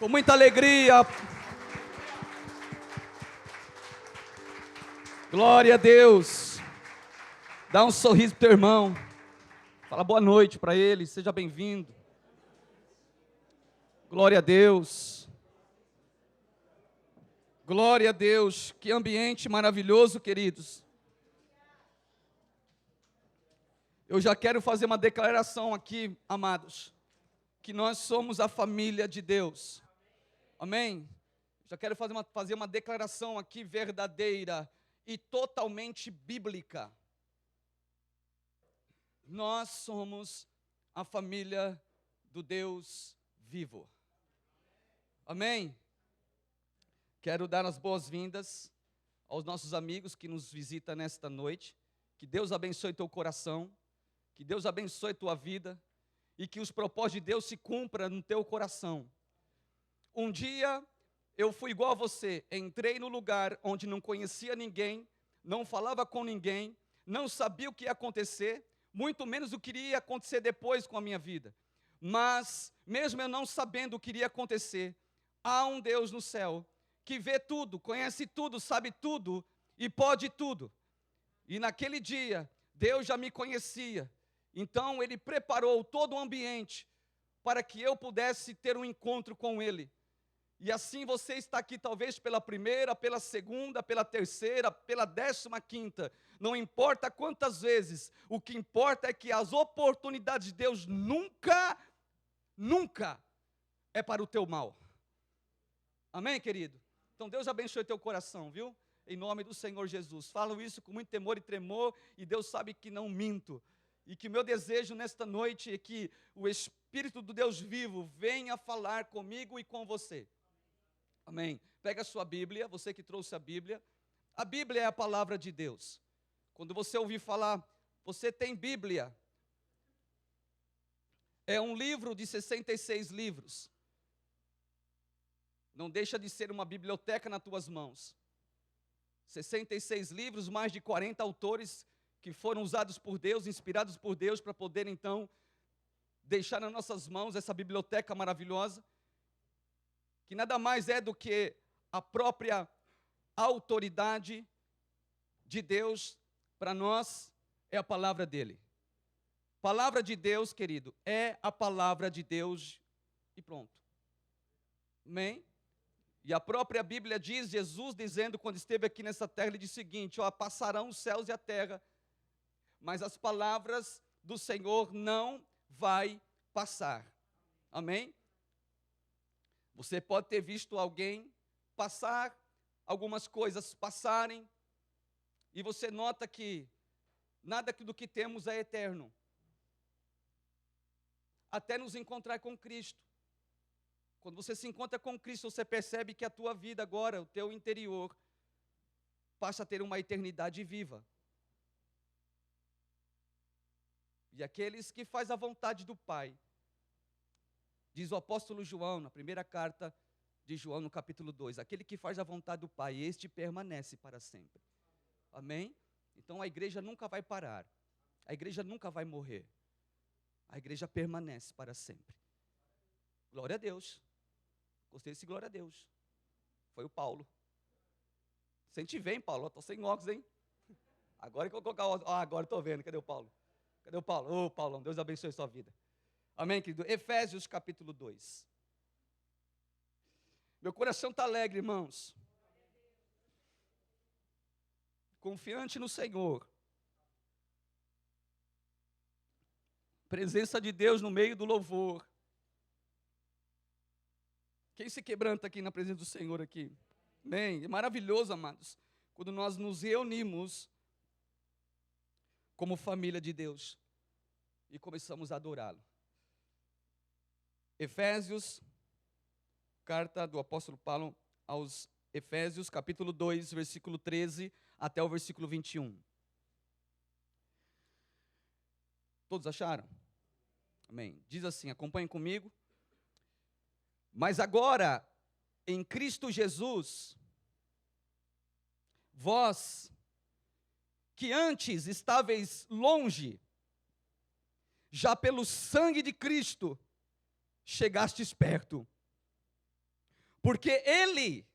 Com muita alegria. Glória a Deus. Dá um sorriso pro teu irmão. Fala boa noite para ele, seja bem-vindo. Glória a Deus. Glória a Deus. Que ambiente maravilhoso, queridos. Eu já quero fazer uma declaração aqui, amados, que nós somos a família de Deus. Amém? Já quero fazer uma declaração aqui verdadeira e totalmente bíblica. Nós somos a família do Deus vivo. Amém? Quero dar as boas-vindas aos nossos amigos que nos visitam nesta noite. Que Deus abençoe teu coração, que Deus abençoe tua vida e que os propósitos de Deus se cumpram no teu coração. Um dia eu fui igual a você, entrei no lugar onde não conhecia ninguém, não falava com ninguém, não sabia o que ia acontecer, muito menos o que iria acontecer depois com a minha vida. Mas, mesmo eu não sabendo o que iria acontecer, há um Deus no céu que vê tudo, conhece tudo, sabe tudo e pode tudo. E naquele dia, Deus já me conhecia, então Ele preparou todo o ambiente para que eu pudesse ter um encontro com Ele. E assim você está aqui talvez pela primeira, pela segunda, pela terceira, pela 15ª. Não importa quantas vezes, o que importa é que as oportunidades de Deus nunca é para o teu mal. Amém, querido? Então Deus abençoe teu coração, viu? Em nome do Senhor Jesus. Falo isso com muito temor e tremor e Deus sabe que não minto. E que o meu desejo nesta noite é que o Espírito do Deus vivo venha falar comigo e com você. Amém. Pega a sua Bíblia, você que trouxe a Bíblia. A Bíblia é a palavra de Deus. Quando você ouvir falar, você tem Bíblia. É um livro de 66 livros. Não deixa de ser uma biblioteca nas tuas mãos. 66 livros, mais de 40 autores que foram usados por Deus, inspirados por Deus, para poder então deixar nas nossas mãos essa biblioteca maravilhosa, que nada mais é do que a própria autoridade de Deus para nós, é a palavra dele. Palavra de Deus, querido, é a palavra de Deus e pronto. Amém? E a própria Bíblia diz, Jesus dizendo quando esteve aqui nessa terra, ele disse o seguinte, ó, passarão os céus e a terra, mas as palavras do Senhor não vai passar. Amém? Você pode ter visto alguém passar, algumas coisas passarem, e você nota que nada do que temos é eterno. Até nos encontrar com Cristo. Quando você se encontra com Cristo, você percebe que a tua vida agora, o teu interior, passa a ter uma eternidade viva. E aqueles que fazem a vontade do Pai, diz o apóstolo João, na primeira carta de João, no capítulo 2, aquele que faz a vontade do Pai, este permanece para sempre. Amém? Então a igreja nunca vai parar, a igreja nunca vai morrer, a igreja permanece para sempre. Glória a Deus. Gostei desse glória a Deus. Foi o Paulo. Sente bem, Paulo, estou sem óculos, hein? Agora que eu vou colocar o óculos, agora estou vendo, cadê o Paulo? Cadê o Paulo? Ô, Paulão, Deus abençoe a sua vida. Amém, querido? Efésios capítulo 2. Meu coração está alegre, irmãos. Confiante no Senhor. Presença de Deus no meio do louvor. Quem se quebranta aqui na presença do Senhor aqui? Bem, é maravilhoso, amados, quando nós nos reunimos como família de Deus e começamos a adorá-lo. Efésios, carta do apóstolo Paulo aos Efésios, capítulo 2, versículo 13 até o versículo 21. Todos acharam? Amém. Diz assim, acompanhem comigo. Mas agora, em Cristo Jesus, vós que antes estáveis longe, já pelo sangue de Cristo chegastes perto. Porque Ele,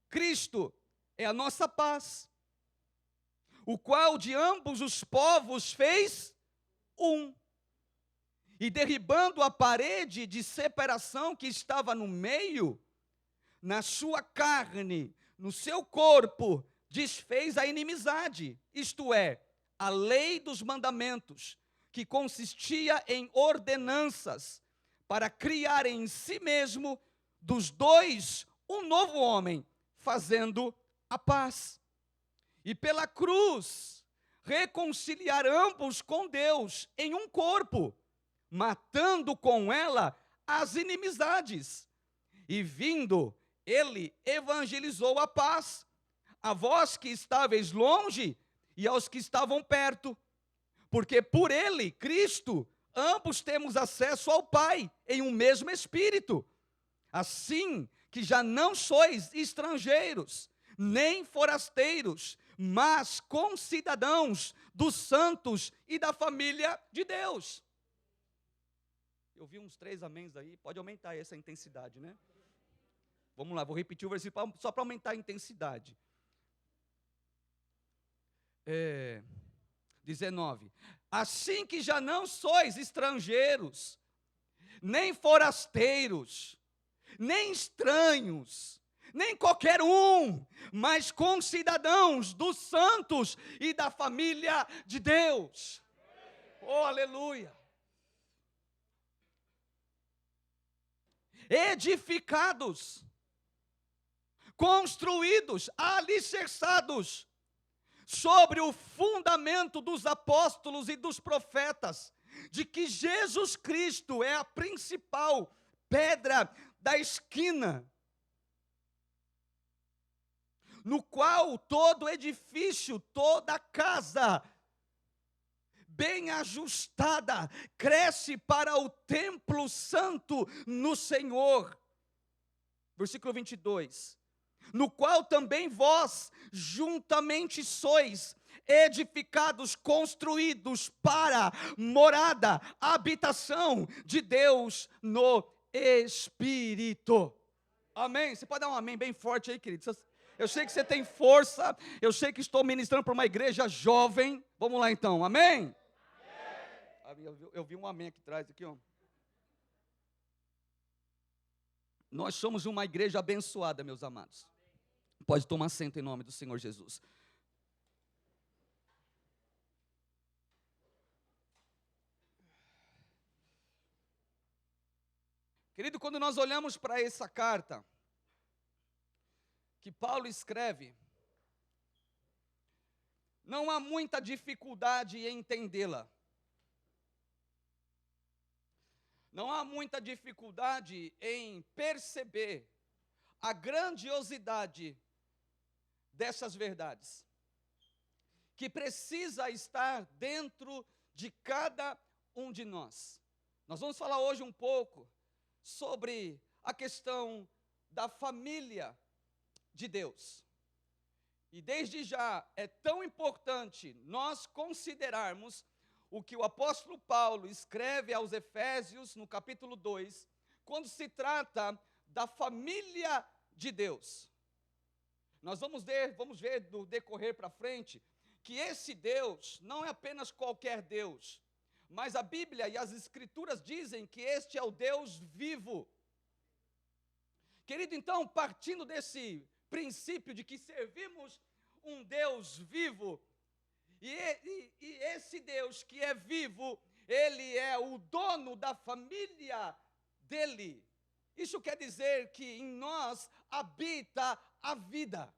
Cristo, é a nossa paz, o qual de ambos os povos fez um. E derribando a parede de separação que estava no meio, na sua carne, no seu corpo, desfez a inimizade, isto é, a lei dos mandamentos, que consistia em ordenanças, para criar em si mesmo dos dois um novo homem, fazendo a paz. E pela cruz, reconciliar ambos com Deus em um corpo, matando com ela as inimizades. E vindo, ele evangelizou a paz, a vós que estáveis longe e aos que estavam perto, porque por ele, Cristo, ambos temos acesso ao Pai em um mesmo Espírito. Assim que já não sois estrangeiros, nem forasteiros, mas concidadãos dos santos e da família de Deus. Eu vi uns 3 améns aí, pode aumentar essa intensidade, né? Vamos lá, vou repetir o versículo só para aumentar a intensidade. 19. Assim que já não sois estrangeiros, nem forasteiros, nem estranhos, nem qualquer um, mas concidadãos dos santos e da família de Deus. Oh, aleluia! Edificados, construídos, alicerçados sobre o fundamento dos apóstolos e dos profetas, de que Jesus Cristo é a principal pedra da esquina, no qual todo edifício, toda casa, bem ajustada, cresce para o templo santo no Senhor. Versículo 22. No qual também vós juntamente sois edificados, construídos para morada, habitação de Deus no Espírito. Amém? Você pode dar um amém bem forte aí, querido? Eu sei que você tem força, eu sei que estou ministrando para uma igreja jovem. Vamos lá então, amém? Eu vi um amém aqui atrás, aqui, ó. Nós somos uma igreja abençoada, meus amados. Pode tomar assento em nome do Senhor Jesus. Querido, quando nós olhamos para essa carta que Paulo escreve, não há muita dificuldade em entendê-la. Não há muita dificuldade em perceber a grandiosidade dessas verdades, que precisa estar dentro de cada um de nós. Nós vamos falar hoje um pouco sobre a questão da família de Deus. E desde já é tão importante nós considerarmos o que o apóstolo Paulo escreve aos Efésios, no capítulo 2, quando se trata da família de Deus. Nós vamos ver do decorrer para frente, que esse Deus não é apenas qualquer Deus, mas a Bíblia e as Escrituras dizem que este é o Deus vivo. Querido, então, partindo desse princípio de que servimos um Deus vivo, e esse Deus que é vivo, Ele é o dono da família dEle. Isso quer dizer que em nós habita a vida.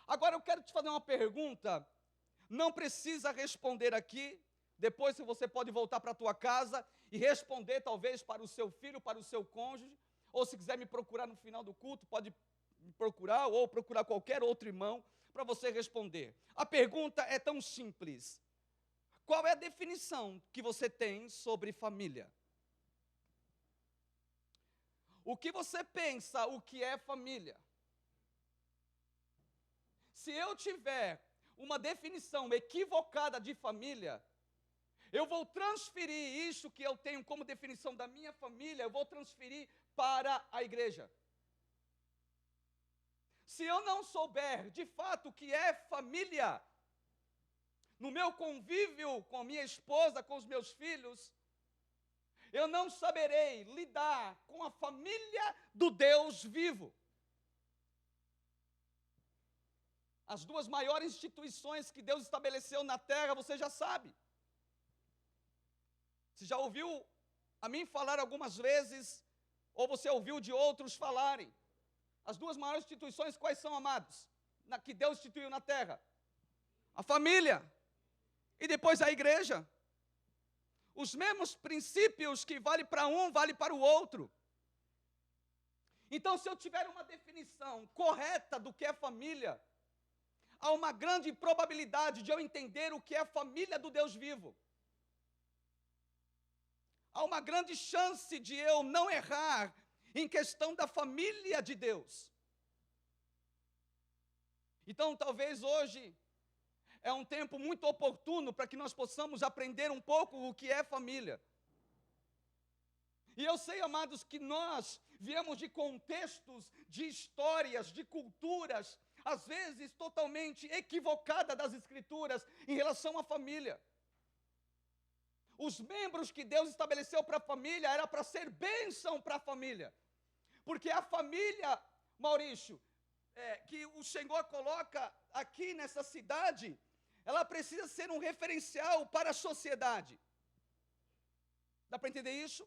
Agora eu quero te fazer uma pergunta, não precisa responder aqui, depois você pode voltar para a tua casa e responder talvez para o seu filho, para o seu cônjuge, ou se quiser me procurar no final do culto, pode me procurar, ou procurar qualquer outro irmão, para você responder. A pergunta é tão simples: qual é a definição que você tem sobre família? O que você pensa, o que é família? Se eu tiver uma definição equivocada de família, eu vou transferir isso que eu tenho como definição da minha família, eu vou transferir para a igreja. Se eu não souber de fato o que é família, no meu convívio com minha esposa, com os meus filhos, eu não saberei lidar com a família do Deus vivo. As duas maiores instituições que Deus estabeleceu na terra, você já sabe. Você já ouviu a mim falar algumas vezes, ou você ouviu de outros falarem. As duas maiores instituições, quais são, amados? Que Deus instituiu na terra? A família. E depois a igreja. Os mesmos princípios que vale para um, vale para o outro. Então, se eu tiver uma definição correta do que é família, há uma grande probabilidade de eu entender o que é família do Deus vivo. Há uma grande chance de eu não errar em questão da família de Deus. Então, talvez hoje é um tempo muito oportuno para que nós possamos aprender um pouco o que é família. E eu sei, amados, que nós viemos de contextos, de histórias, de culturas, às vezes totalmente equivocada das Escrituras em relação à família. Os membros que Deus estabeleceu para a família era para ser bênção para a família. Porque a família, Maurício, que o Senhor coloca aqui nessa cidade, ela precisa ser um referencial para a sociedade. Dá para entender isso?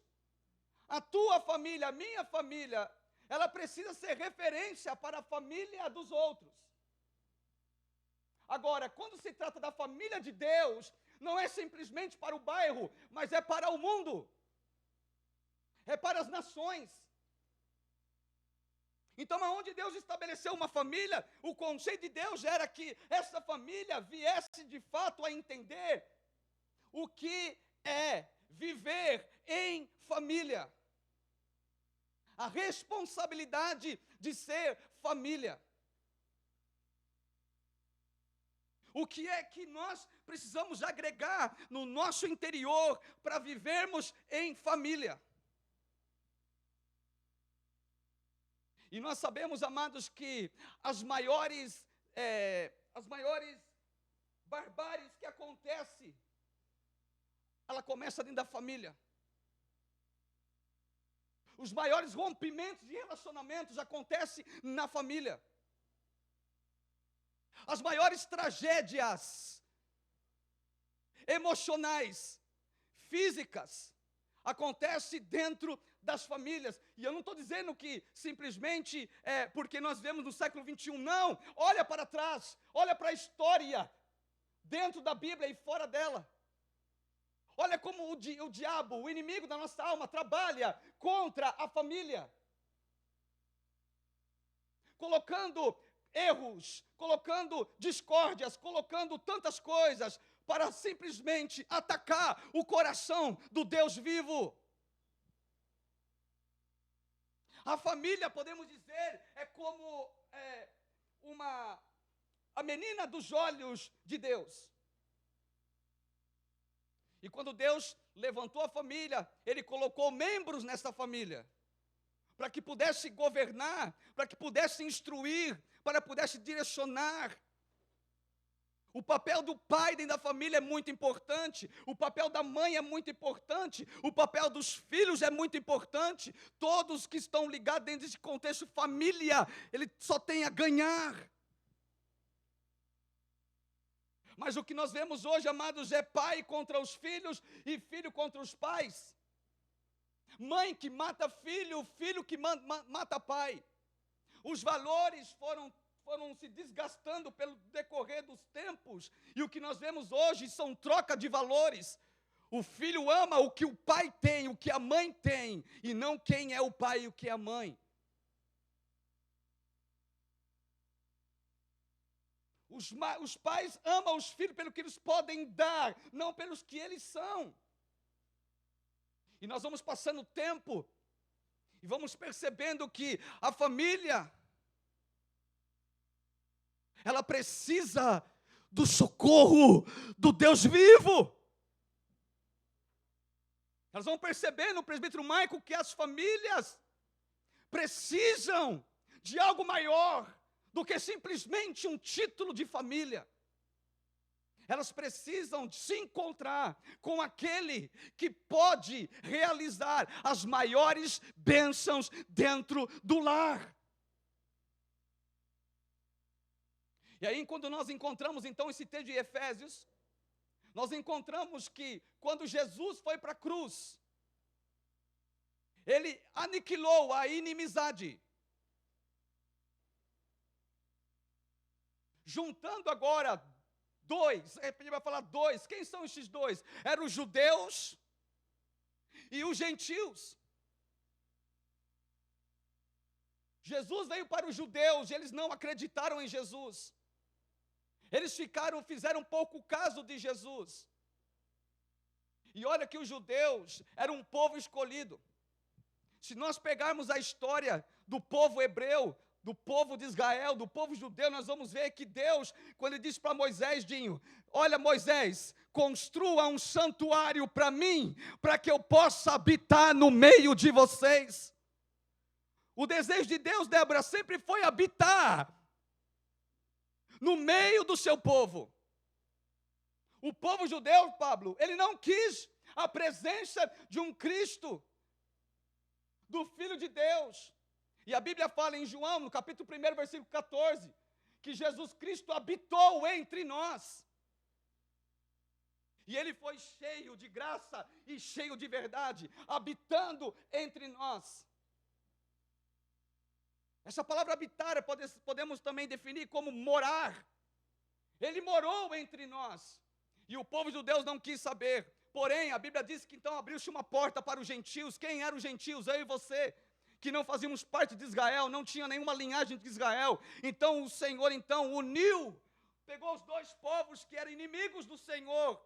A tua família, a minha família, ela precisa ser referência para a família dos outros. Agora, quando se trata da família de Deus, não é simplesmente para o bairro, mas é para o mundo. É para as nações. Então, aonde Deus estabeleceu uma família, o conceito de Deus era que essa família viesse de fato a entender o que é viver em família. A responsabilidade de ser família. O que é que nós precisamos agregar no nosso interior para vivermos em família? E nós sabemos, amados, que as maiores barbáries que acontecem, ela começa dentro da família. Os maiores rompimentos de relacionamentos acontecem na família. As maiores tragédias emocionais, físicas, acontecem dentro das famílias. E eu não estou dizendo que simplesmente é porque nós vemos no século 21, não. Olha para trás, olha para a história, dentro da Bíblia e fora dela. Olha como o diabo, o inimigo da nossa alma, trabalha contra a família. Colocando erros, colocando discórdias, colocando tantas coisas para simplesmente atacar o coração do Deus vivo. A família, podemos dizer, é como a menina dos olhos de Deus. E quando Deus levantou a família, Ele colocou membros nessa família, para que pudesse governar, para que pudesse instruir, para que pudesse direcionar. O papel do pai dentro da família é muito importante, o papel da mãe é muito importante, o papel dos filhos é muito importante. Todos que estão ligados dentro desse contexto família, ele só tem a ganhar. Mas o que nós vemos hoje, amados, é pai contra os filhos e filho contra os pais. Mãe que mata filho, filho que mata pai. Os valores foram se desgastando pelo decorrer dos tempos. E o que nós vemos hoje são troca de valores. O filho ama o que o pai tem, o que a mãe tem, e não quem é o pai e o que é a mãe. Os pais amam os filhos pelo que eles podem dar, não pelos que eles são. E nós vamos passando o tempo e vamos percebendo que a família, ela precisa do socorro do Deus vivo. Nós vamos perceber no presbítero Maico que as famílias precisam de algo maior do que simplesmente um título de família. Elas precisam se encontrar com aquele que pode realizar as maiores bênçãos dentro do lar. E aí, quando nós encontramos então esse texto de Efésios, nós encontramos que quando Jesus foi para a cruz, ele aniquilou a inimizade, juntando agora dois, ele vai falar dois, quem são esses dois? Eram os judeus e os gentios. Jesus veio para os judeus e eles não acreditaram em Jesus. Eles fizeram pouco caso de Jesus. E olha que os judeus eram um povo escolhido. Se nós pegarmos a história do povo hebreu, do povo de Israel, do povo judeu, nós vamos ver que Deus, quando ele disse para Moisés, Dinho, olha Moisés, construa um santuário para mim, para que eu possa habitar no meio de vocês. O desejo de Deus, Débora, sempre foi habitar no meio do seu povo. O povo judeu, Pablo, ele não quis a presença de um Cristo, do Filho de Deus. E a Bíblia fala em João, no capítulo 1, versículo 14, que Jesus Cristo habitou entre nós. E ele foi cheio de graça e cheio de verdade, habitando entre nós. Essa palavra habitar podemos também definir como morar. Ele morou entre nós. E o povo judeu não quis saber. Porém, a Bíblia diz que então abriu-se uma porta para os gentios. Quem eram os gentios? Eu e você, que não fazíamos parte de Israel, não tinha nenhuma linhagem de Israel. Então o Senhor uniu, pegou os dois povos que eram inimigos do Senhor.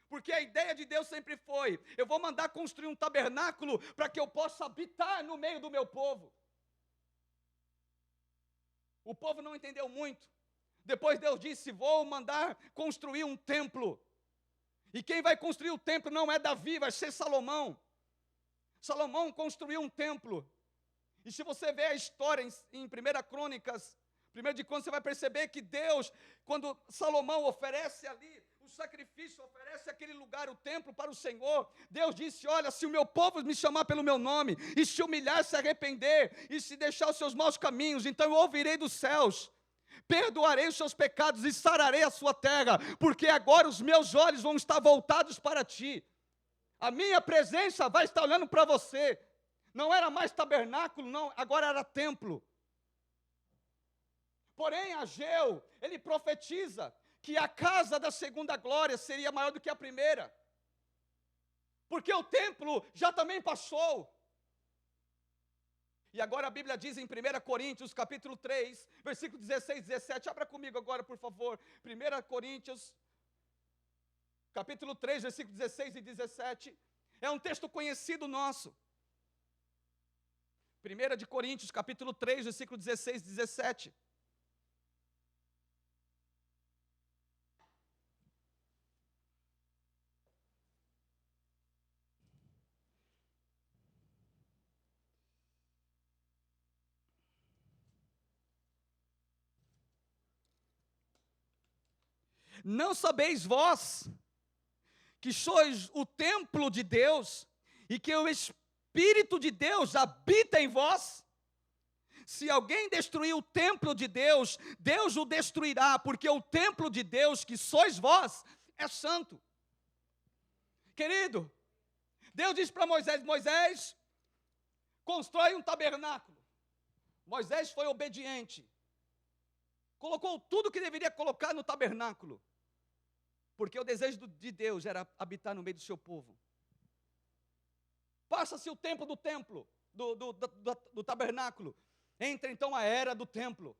Porque a ideia de Deus sempre foi: eu vou mandar construir um tabernáculo para que eu possa habitar no meio do meu povo. O povo não entendeu muito. Depois Deus disse: vou mandar construir um templo. E quem vai construir o templo não é Davi, vai ser Salomão. Salomão construiu um templo. E se você ver a história em 1 Crônicas, 1 de Crônicas, você vai perceber que Deus, quando Salomão oferece ali o sacrifício, oferece aquele lugar, o templo para o Senhor, Deus disse: olha, se o meu povo me chamar pelo meu nome, e se humilhar, se arrepender, e se deixar os seus maus caminhos, então eu ouvirei dos céus, perdoarei os seus pecados e sararei a sua terra, porque agora os meus olhos vão estar voltados para ti. A minha presença vai estar olhando para você. Não era mais tabernáculo, não, agora era templo. Porém, Ageu, ele profetiza que a casa da segunda glória seria maior do que a primeira, porque o templo já também passou. E agora a Bíblia diz em 1 Coríntios, capítulo 3, versículo 16 e 17, abra comigo agora, por favor, 1 Coríntios, capítulo 3, versículo 16 e 17, é um texto conhecido nosso. 1 de Coríntios, capítulo 3, versículo 16 e 17. Não sabeis vós que sois o templo de Deus e que o Espírito de Deus habita em vós? Se alguém destruir o templo de Deus, Deus o destruirá, porque o templo de Deus, que sois vós, é santo. Querido, Deus disse para Moisés: Moisés, constrói um tabernáculo. Moisés foi obediente, colocou tudo que deveria colocar no tabernáculo, porque o desejo de Deus era habitar no meio do seu povo. Passa-se o tempo do templo, do tabernáculo. Entra então a era do templo.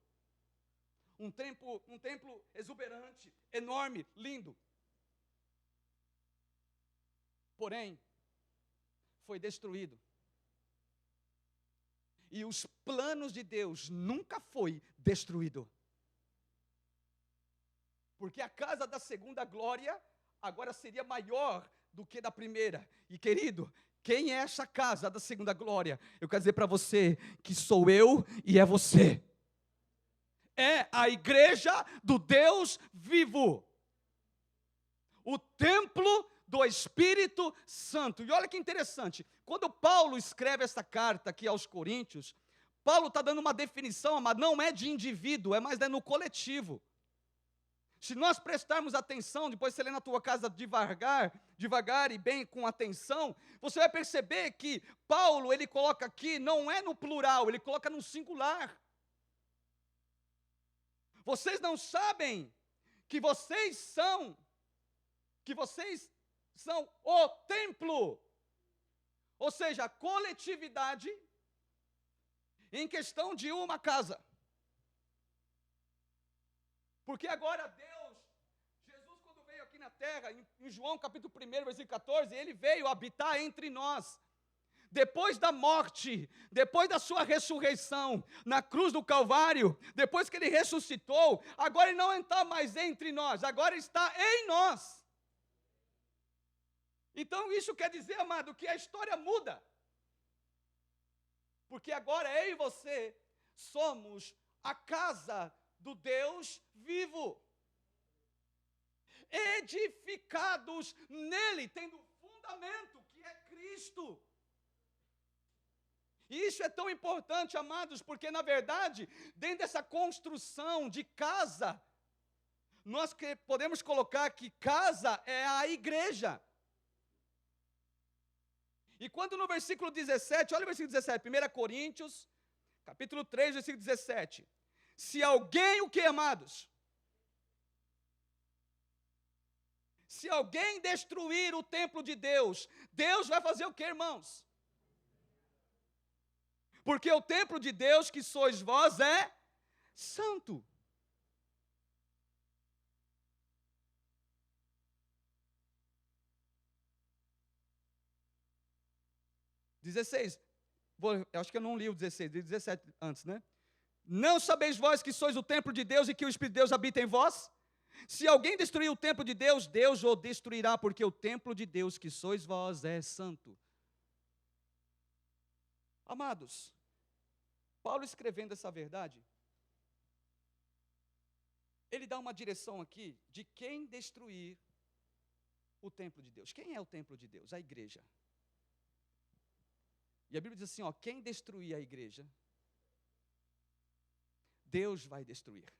Um templo exuberante, enorme, lindo. Porém, foi destruído. E os planos de Deus nunca foi destruído. Porque a casa da segunda glória agora seria maior do que da primeira. E querido, Quem é essa casa da segunda glória? Eu quero dizer para você que sou eu e é você. É a igreja do Deus vivo. O templo do Espírito Santo. E olha que interessante, quando Paulo escreve essa carta aqui aos Coríntios, Paulo está dando uma definição, mas não é de indivíduo, é mais no coletivo. Se nós prestarmos atenção, depois você lê na tua casa devagar e bem com atenção, você vai perceber que Paulo, ele coloca aqui, não é no plural, ele coloca no singular. Vocês não sabem que vocês são o templo, ou seja, a coletividade em questão de uma casa. Porque agora Jesus quando veio aqui na terra, em João capítulo 1, versículo 14, ele veio habitar entre nós. Depois da morte, depois da sua ressurreição, na cruz do Calvário, depois que ele ressuscitou, agora ele não está mais entre nós, agora está em nós. Então isso quer dizer, amado, que a história muda. Porque agora eu e você somos a casa do Deus vivo. Edificados nele, tendo fundamento, que é Cristo. E isso é tão importante, amados, porque na verdade, dentro dessa construção de casa, nós podemos colocar que casa é a igreja. E quando no versículo 17, olha o versículo 17, 1 Coríntios, capítulo 3, versículo 17. Se alguém, o que, amados? Se alguém destruir o templo de Deus, Deus vai fazer o que, irmãos? Porque o templo de Deus que sois vós é santo. Eu acho que eu não li o 16, li o 17 antes, né? Não sabeis vós que sois o templo de Deus e que o Espírito de Deus habita em vós? Se alguém destruir o templo de Deus, Deus o destruirá, porque o templo de Deus que sois vós é santo. Amados, Paulo escrevendo essa verdade, ele dá uma direção aqui de quem destruir o templo de Deus. Quem é o templo de Deus? A igreja. E a Bíblia diz assim, ó, quem destruir a igreja, Deus vai destruir.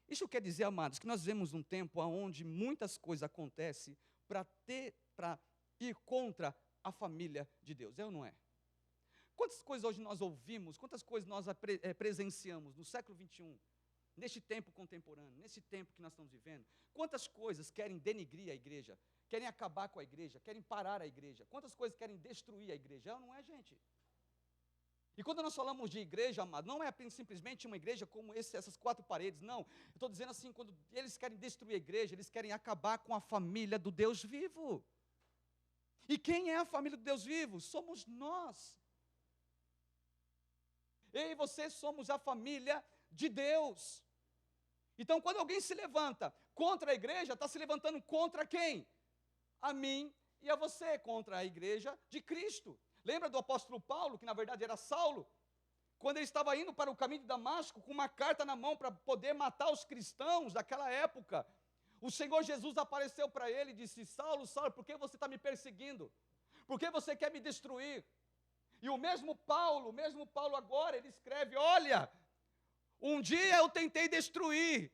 Isso quer dizer, amados, que nós vivemos um tempo onde muitas coisas acontecem para ir contra a família de Deus, é ou não é? Quantas coisas hoje nós ouvimos, quantas coisas nós presenciamos no século 21, neste tempo contemporâneo, nesse tempo que nós estamos vivendo, quantas coisas querem denigrir a igreja, querem acabar com a igreja, querem parar a igreja, quantas coisas querem destruir a igreja, é ou não é, gente? E quando nós falamos de igreja, amado, não é simplesmente uma igreja como essas quatro paredes, não. Eu estou dizendo assim, quando eles querem destruir a igreja, eles querem acabar com a família do Deus vivo. E quem é a família do Deus vivo? Somos nós. Eu e você somos a família de Deus. Então, quando alguém se levanta contra a igreja, está se levantando contra quem? A mim e a você, contra a igreja de Cristo. Lembra do apóstolo Paulo, que na verdade era Saulo? Quando ele estava indo para o caminho de Damasco, com uma carta na mão para poder matar os cristãos daquela época, o Senhor Jesus apareceu para ele e disse, Saulo, Saulo, por que você está me perseguindo? Por que você quer me destruir? E o mesmo Paulo agora, ele escreve, olha, um dia eu tentei destruir,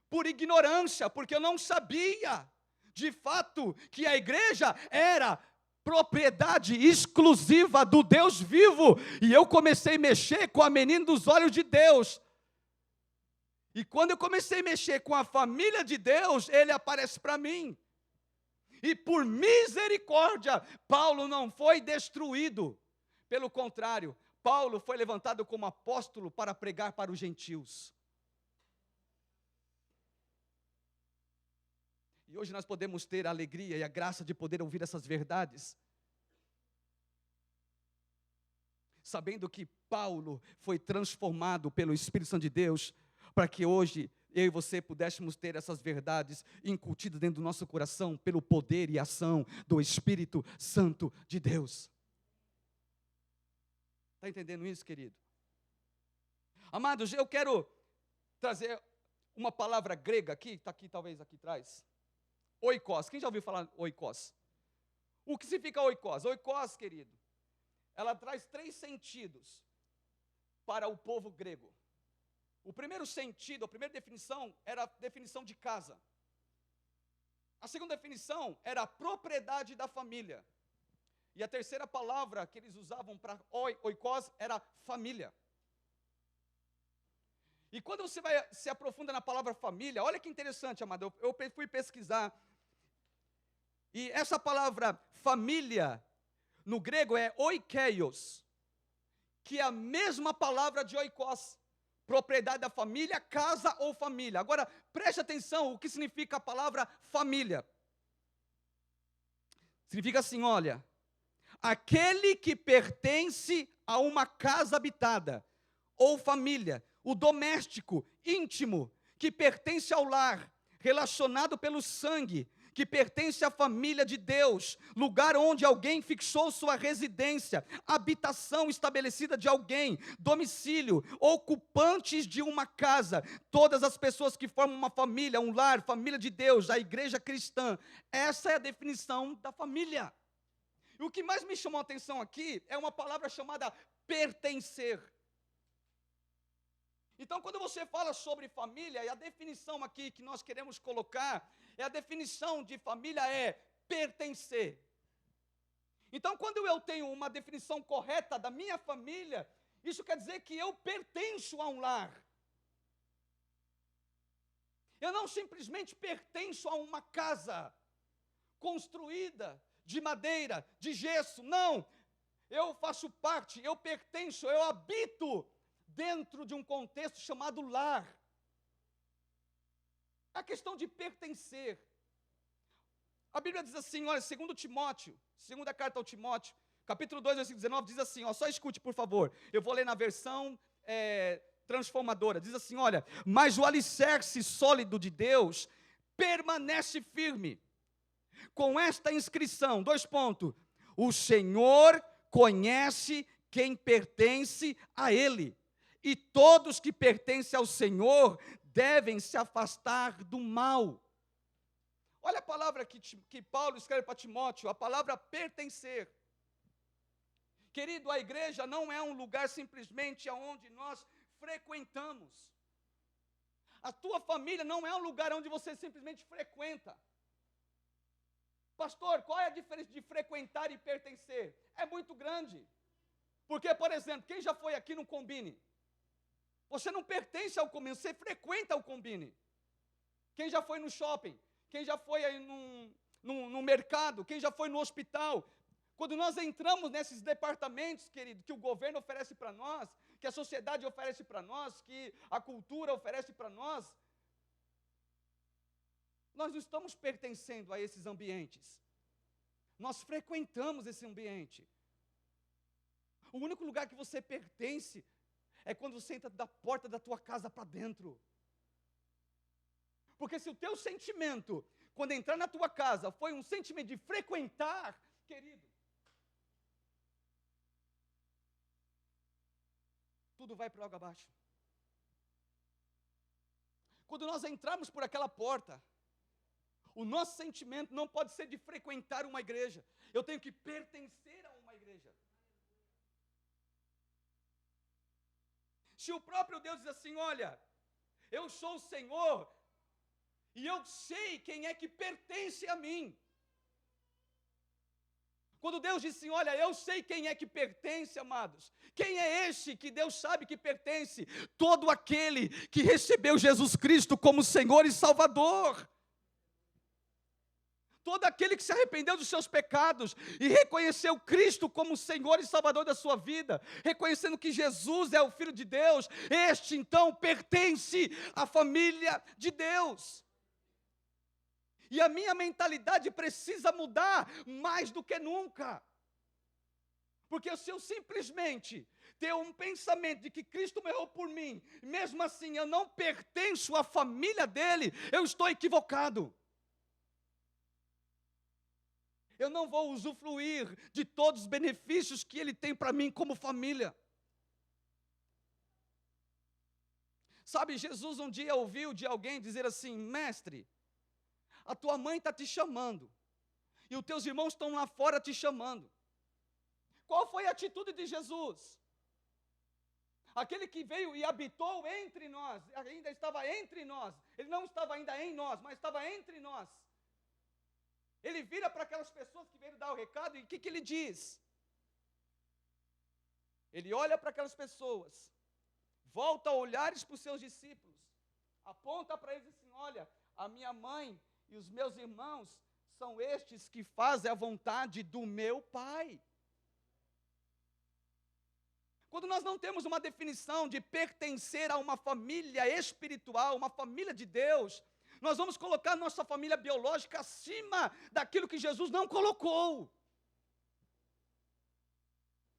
por ignorância, porque eu não sabia, de fato, que a igreja era propriedade exclusiva do Deus vivo, e eu comecei a mexer com a menina dos olhos de Deus, e quando eu comecei a mexer com a família de Deus, ele aparece para mim, e por misericórdia, Paulo não foi destruído, pelo contrário, Paulo foi levantado como apóstolo para pregar para os gentios. E hoje nós podemos ter a alegria e a graça de poder ouvir essas verdades, sabendo que Paulo foi transformado pelo Espírito Santo de Deus, para que hoje eu e você pudéssemos ter essas verdades incutidas dentro do nosso coração pelo poder e ação do Espírito Santo de Deus. Está entendendo isso, querido? Amados, eu quero trazer uma palavra grega aqui, está aqui, talvez aqui atrás. Oikos. Quem já ouviu falar oikos? O que significa oikos? Oikos, querido, ela traz 3 sentidos para o povo grego. O primeiro sentido, a primeira definição, era a definição de casa. A segunda definição era a propriedade da família. E a terceira palavra que eles usavam para oikos era família. E quando você se aprofunda na palavra família, olha que interessante, amado, eu fui pesquisar. E essa palavra família, no grego é oikeios, que é a mesma palavra de oikos, propriedade da família, casa ou família. Agora, preste atenção o que significa a palavra família. Significa assim, olha, aquele que pertence a uma casa habitada, ou família, o doméstico, íntimo, que pertence ao lar, relacionado pelo sangue, que pertence à família de Deus, lugar onde alguém fixou sua residência, habitação estabelecida de alguém, domicílio, ocupantes de uma casa, todas as pessoas que formam uma família, um lar, família de Deus, a igreja cristã. Essa é a definição da família. E o que mais me chamou a atenção aqui é uma palavra chamada pertencer. Então, quando você fala sobre família, e a definição aqui que nós queremos colocar, a definição de família é pertencer. Então, quando eu tenho uma definição correta da minha família, isso quer dizer que eu pertenço a um lar. Eu não simplesmente pertenço a uma casa construída de madeira, de gesso, não. Eu faço parte, eu pertenço, eu habito dentro de um contexto chamado lar. A questão de pertencer. A Bíblia diz assim, olha, 2 Timóteo, segunda carta ao Timóteo, capítulo 2, versículo 19, diz assim, ó, só escute por favor, eu vou ler na versão transformadora, diz assim, olha, mas o alicerce sólido de Deus permanece firme, com esta inscrição, 2 pontos, o Senhor conhece quem pertence a Ele, e todos que pertencem ao Senhor devem se afastar do mal. Olha a palavra que Paulo escreve para Timóteo, a palavra pertencer. Querido, a igreja não é um lugar simplesmente onde nós frequentamos. A tua família não é um lugar onde você simplesmente frequenta. Pastor, qual é a diferença de frequentar e pertencer? É muito grande. Porque, por exemplo, quem já foi aqui no Combine? Você não pertence ao Combine, você frequenta o Combine. Quem já foi no shopping? Quem já foi aí no mercado? Quem já foi no hospital? Quando nós entramos nesses departamentos, querido, que o governo oferece para nós, que a sociedade oferece para nós, que a cultura oferece para nós, nós não estamos pertencendo a esses ambientes. Nós frequentamos esse ambiente. O único lugar que você pertence é quando você entra da porta da tua casa para dentro. Porque se o teu sentimento, quando entrar na tua casa, foi um sentimento de frequentar, querido, tudo vai para água abaixo. Quando nós entrarmos por aquela porta, o nosso sentimento não pode ser de frequentar uma igreja. Eu tenho que pertencer a uma igreja. Se o próprio Deus diz assim, olha, eu sou o Senhor, e eu sei quem é que pertence a mim. Quando Deus diz assim, olha, eu sei quem é que pertence, amados. Quem é esse que Deus sabe que pertence? Todo aquele que recebeu Jesus Cristo como Senhor e Salvador. Todo aquele que se arrependeu dos seus pecados e reconheceu Cristo como Senhor e Salvador da sua vida, reconhecendo que Jesus é o Filho de Deus, este então pertence à família de Deus. E a minha mentalidade precisa mudar mais do que nunca. Porque se eu simplesmente ter um pensamento de que Cristo morreu por mim, mesmo assim eu não pertenço à família dele, eu estou equivocado. Eu não vou usufruir de todos os benefícios que ele tem para mim como família. Sabe, Jesus um dia ouviu de alguém dizer assim: mestre, a tua mãe está te chamando, e os teus irmãos estão lá fora te chamando. Qual foi a atitude de Jesus? Aquele que veio e habitou entre nós, ainda estava entre nós, ele não estava ainda em nós, mas estava entre nós. Ele vira para aquelas pessoas que vieram dar o recado, e o que ele diz? Ele olha para aquelas pessoas, volta olhares para os seus discípulos, aponta para eles e diz assim: olha, a minha mãe e os meus irmãos são estes que fazem a vontade do meu Pai. Quando nós não temos uma definição de pertencer a uma família espiritual, uma família de Deus, nós vamos colocar nossa família biológica acima daquilo que Jesus não colocou.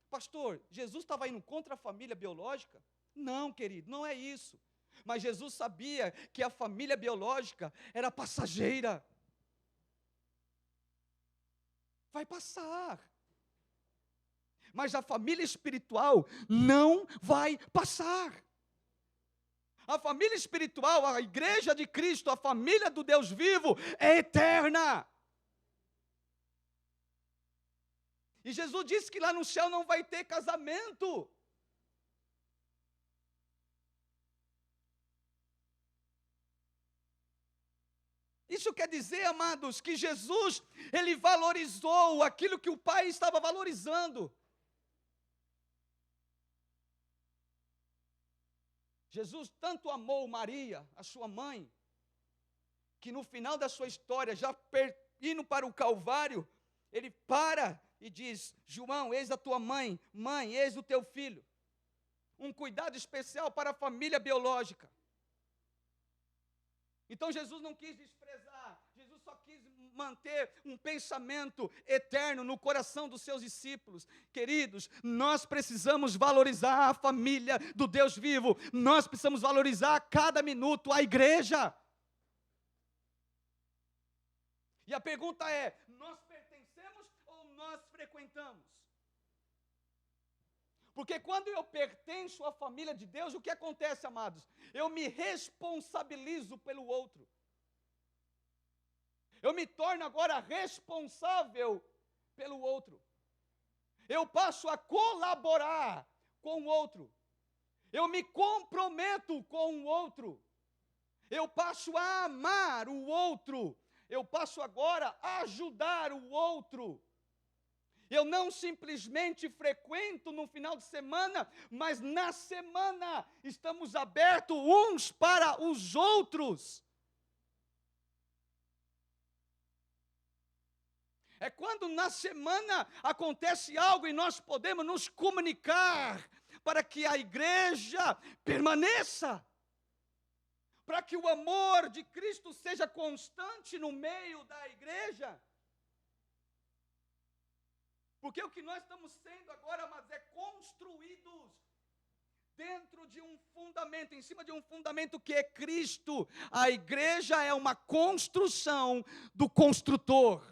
Pastor, Jesus estava indo contra a família biológica? Não, querido, não é isso. Mas Jesus sabia que a família biológica era passageira. Vai passar. Mas a família espiritual não vai passar. A família espiritual, a igreja de Cristo, a família do Deus vivo, é eterna. E Jesus disse que lá no céu não vai ter casamento. Isso quer dizer, amados, que Jesus, ele valorizou aquilo que o Pai estava valorizando. Jesus tanto amou Maria, a sua mãe, que no final da sua história, já indo para o Calvário, ele para e diz: João, eis a tua mãe, mãe, eis o teu filho. Um cuidado especial para a família biológica. Então Jesus não quis desprezar, Jesus só quis manter um pensamento eterno no coração dos seus discípulos. Queridos, nós precisamos valorizar a família do Deus vivo, nós precisamos valorizar a cada minuto a igreja. E a pergunta é: nós pertencemos ou nós frequentamos? Porque quando eu pertenço à família de Deus, o que acontece, amados? Eu me responsabilizo pelo outro. Eu me torno agora responsável pelo outro. Eu passo a colaborar com o outro. Eu me comprometo com o outro. Eu passo a amar o outro. Eu passo agora a ajudar o outro. Eu não simplesmente frequento no final de semana, mas na semana estamos abertos uns para os outros. É quando na semana acontece algo e nós podemos nos comunicar para que a igreja permaneça, para que o amor de Cristo seja constante no meio da igreja. Porque o que nós estamos sendo agora, mas é construídos dentro de um fundamento, em cima de um fundamento que é Cristo. A igreja é uma construção do construtor.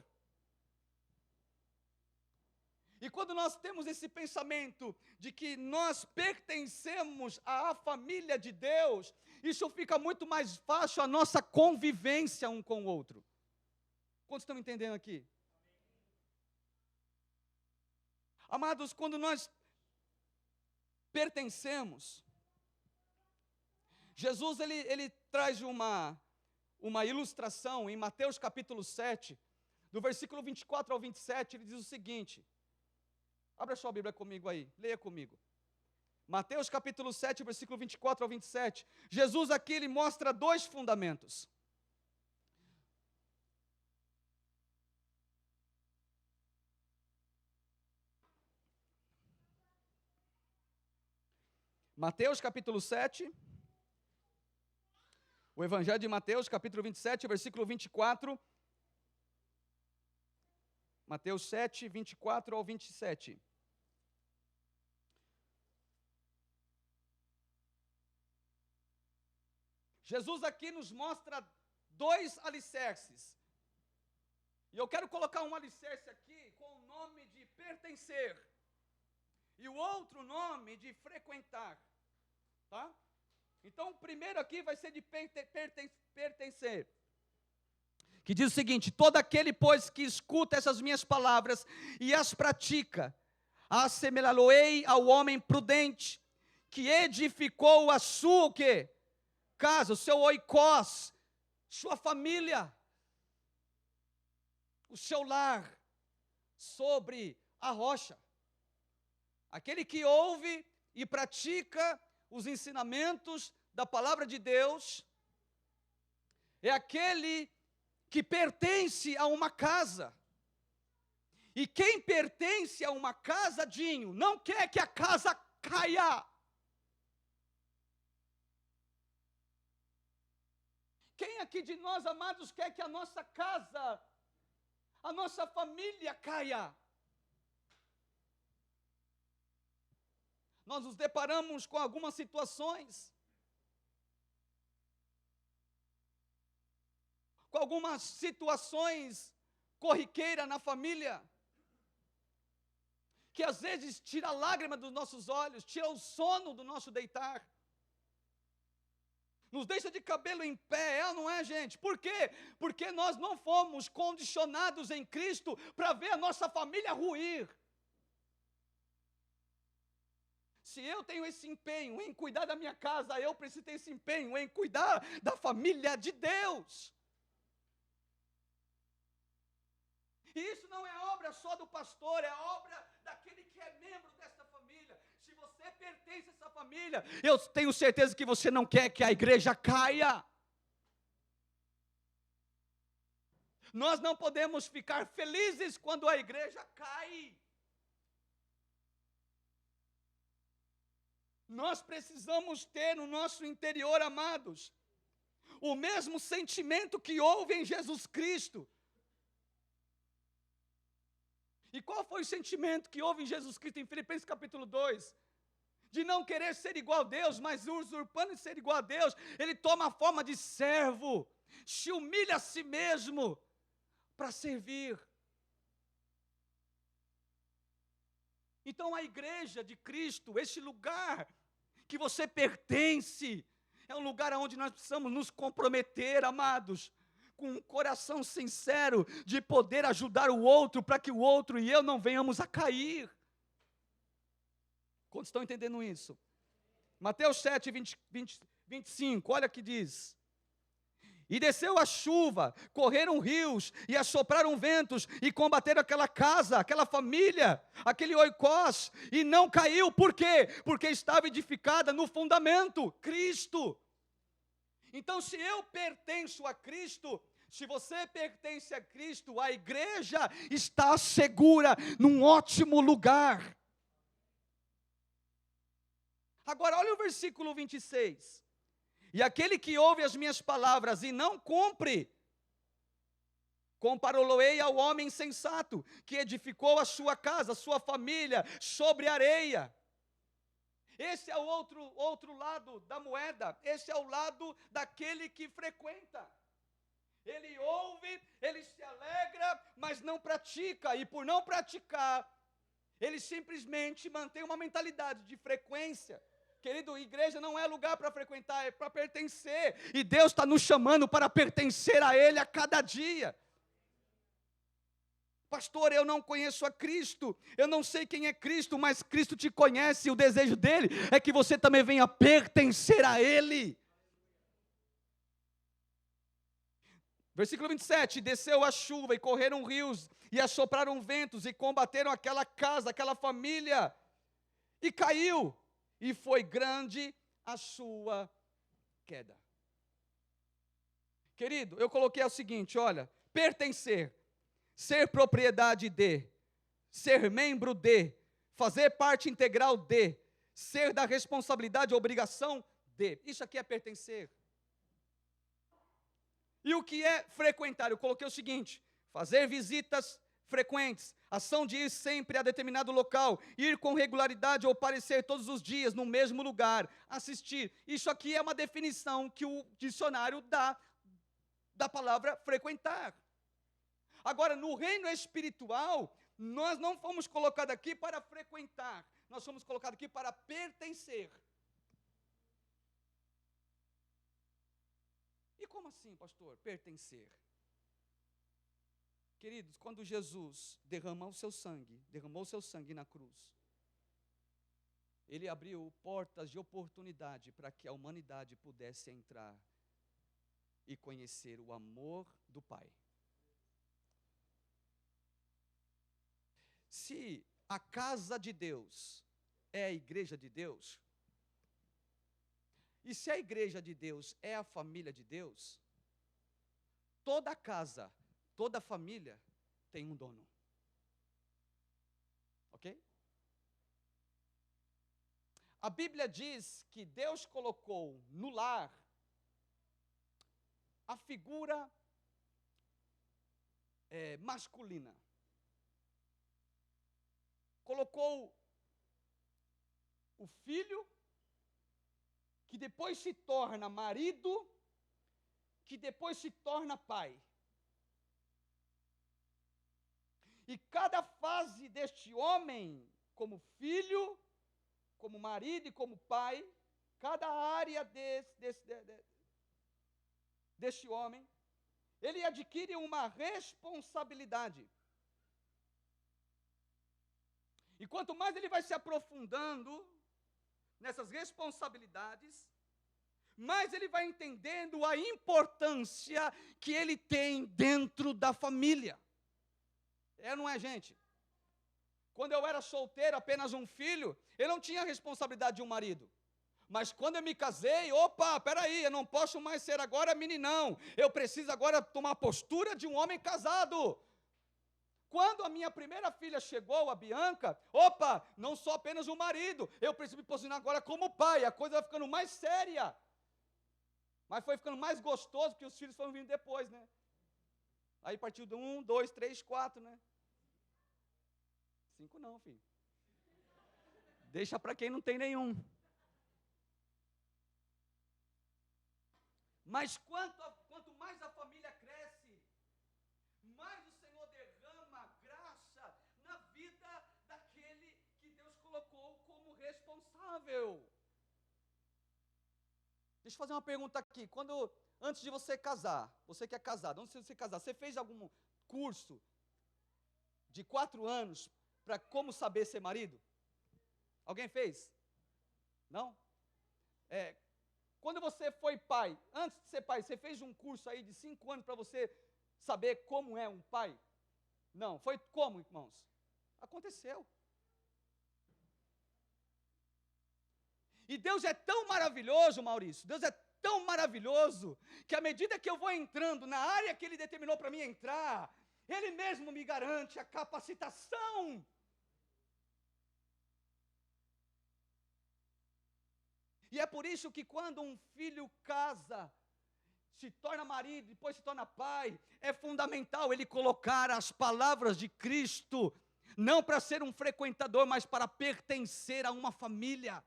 E quando nós temos esse pensamento de que nós pertencemos à família de Deus, isso fica muito mais fácil a nossa convivência um com o outro. Quantos estão entendendo aqui? Amados, quando nós pertencemos, Jesus ele traz uma ilustração em Mateus capítulo 7, do versículo 24 ao 27, ele diz o seguinte. Abra sua Bíblia comigo aí, leia comigo. Mateus capítulo 7, versículo 24 ao 27. Jesus aqui ele mostra dois fundamentos. Mateus capítulo 7, o Evangelho de Mateus capítulo 27, versículo 24. Mateus 7, 24 ao 27. Jesus aqui nos mostra dois alicerces. E eu quero colocar um alicerce aqui com o nome de pertencer. E o outro nome de frequentar. Tá? Então, o primeiro aqui vai ser de pertencer. Que diz o seguinte: todo aquele, pois, que escuta essas minhas palavras e as pratica, assemelhá-lo-ei ao homem prudente, que edificou a sua, o quê? Casa, o seu oikos, sua família, o seu lar, sobre a rocha. Aquele que ouve e pratica os ensinamentos da palavra de Deus, é aquele que pertence a uma casa. E quem pertence a uma casa, Dinho, não quer que a casa caia. Quem aqui de nós, amados, quer que a nossa casa, a nossa família caia? Nós nos deparamos com algumas situações, corriqueiras na família, que às vezes tira a lágrima dos nossos olhos, tira o sono do nosso deitar, nos deixa de cabelo em pé, é ou não é, gente? Por quê? Porque nós não fomos condicionados em Cristo para ver a nossa família ruir. Se eu tenho esse empenho em cuidar da minha casa, eu preciso ter esse empenho em cuidar da família de Deus. E isso não é obra só do pastor, é obra daquele que é membro dessa família. Se você pertence a essa família, eu tenho certeza que você não quer que a igreja caia. Nós não podemos ficar felizes quando a igreja cai. Nós precisamos ter no nosso interior, amados, o mesmo sentimento que houve em Jesus Cristo. E qual foi o sentimento que houve em Jesus Cristo em Filipenses capítulo 2? De não querer ser igual a Deus, mas usurpando de ser igual a Deus, ele toma a forma de servo, se humilha a si mesmo para servir. Então a igreja de Cristo, este lugar que você pertence, é um lugar onde nós precisamos nos comprometer, amados, com um coração sincero, de poder ajudar o outro, para que o outro e eu não venhamos a cair. Quantos estão entendendo isso? Mateus 7, 25, olha o que diz. E desceu a chuva, correram rios, e assopraram ventos, e combateram aquela casa, aquela família, aquele oikos, e não caiu. Por quê? Porque estava edificada no fundamento, Cristo. Então, se eu pertenço a Cristo, se você pertence a Cristo, a igreja está segura, num ótimo lugar. Agora, olha o versículo 26. E aquele que ouve as minhas palavras e não cumpre, compará-lo-ei ao homem insensato, que edificou a sua casa, a sua família, sobre areia. Esse é o outro lado da moeda, esse é o lado daquele que frequenta. Ele ouve, ele se alegra, mas não pratica, e por não praticar, ele simplesmente mantém uma mentalidade de frequência. Querido, igreja não é lugar para frequentar, é para pertencer. E Deus está nos chamando para pertencer a Ele a cada dia. Pastor, eu não conheço a Cristo, eu não sei quem é Cristo, mas Cristo te conhece, e o desejo dele é que você também venha pertencer a Ele. Versículo 27, desceu a chuva e correram rios, e assopraram ventos, e combateram aquela casa, aquela família, e caiu. E foi grande a sua queda. Querido, eu coloquei o seguinte, olha, pertencer, ser propriedade de, ser membro de, fazer parte integral de, ser da responsabilidade e obrigação de. Isso aqui é pertencer. E o que é frequentar? Eu coloquei o seguinte, fazer visitas, frequentes, ação de ir sempre a determinado local, ir com regularidade ou parecer todos os dias no mesmo lugar, assistir. Isso aqui é uma definição que o dicionário dá da palavra frequentar. Agora, no reino espiritual, nós não fomos colocados aqui para frequentar, nós fomos colocados aqui para pertencer. E como assim, pastor, pertencer? Queridos, quando Jesus derramou seu sangue na cruz, ele abriu portas de oportunidade para que a humanidade pudesse entrar e conhecer o amor do Pai. Se a casa de Deus é a igreja de Deus, e se a igreja de Deus é a família de Deus, toda casa, toda família tem um dono. Ok? A Bíblia diz que Deus colocou no lar a figura masculina. Colocou o filho, que depois se torna marido, que depois se torna pai. E cada fase deste homem, como filho, como marido e como pai, cada área deste homem, ele adquire uma responsabilidade. E quanto mais ele vai se aprofundando nessas responsabilidades, mais ele vai entendendo a importância que ele tem dentro da família. Não é, gente? Quando eu era solteiro, apenas um filho, eu não tinha a responsabilidade de um marido. Mas quando eu me casei, peraí, eu não posso mais ser agora meninão. Eu preciso agora tomar a postura de um homem casado. Quando a minha primeira filha chegou, a Bianca, não sou apenas um marido, eu preciso me posicionar agora como pai. A coisa vai ficando mais séria. Mas foi ficando mais gostoso, porque os filhos foram vindo depois, né? Aí partiu do 1, 2, 3, 4, né? 5 não, filho. Deixa para quem não tem nenhum. Mas quanto mais a família cresce, mais o Senhor derrama graça na vida daquele que Deus colocou como responsável. Deixa eu fazer uma pergunta aqui. Antes de você casar, você que é casado, antes de você casar, você fez algum curso de 4 anos para como saber ser marido? Alguém fez? Não? Quando você foi pai, antes de ser pai, você fez um curso aí de 5 anos para você saber como é um pai? Não. Foi como, irmãos? Aconteceu. E Deus é tão maravilhoso, Maurício, Deus é tão maravilhoso, que à medida que eu vou entrando na área que Ele determinou para mim entrar, Ele mesmo me garante a capacitação. E é por isso que quando um filho casa, se torna marido, depois se torna pai, é fundamental ele colocar as palavras de Cristo, não para ser um frequentador, mas para pertencer a uma família.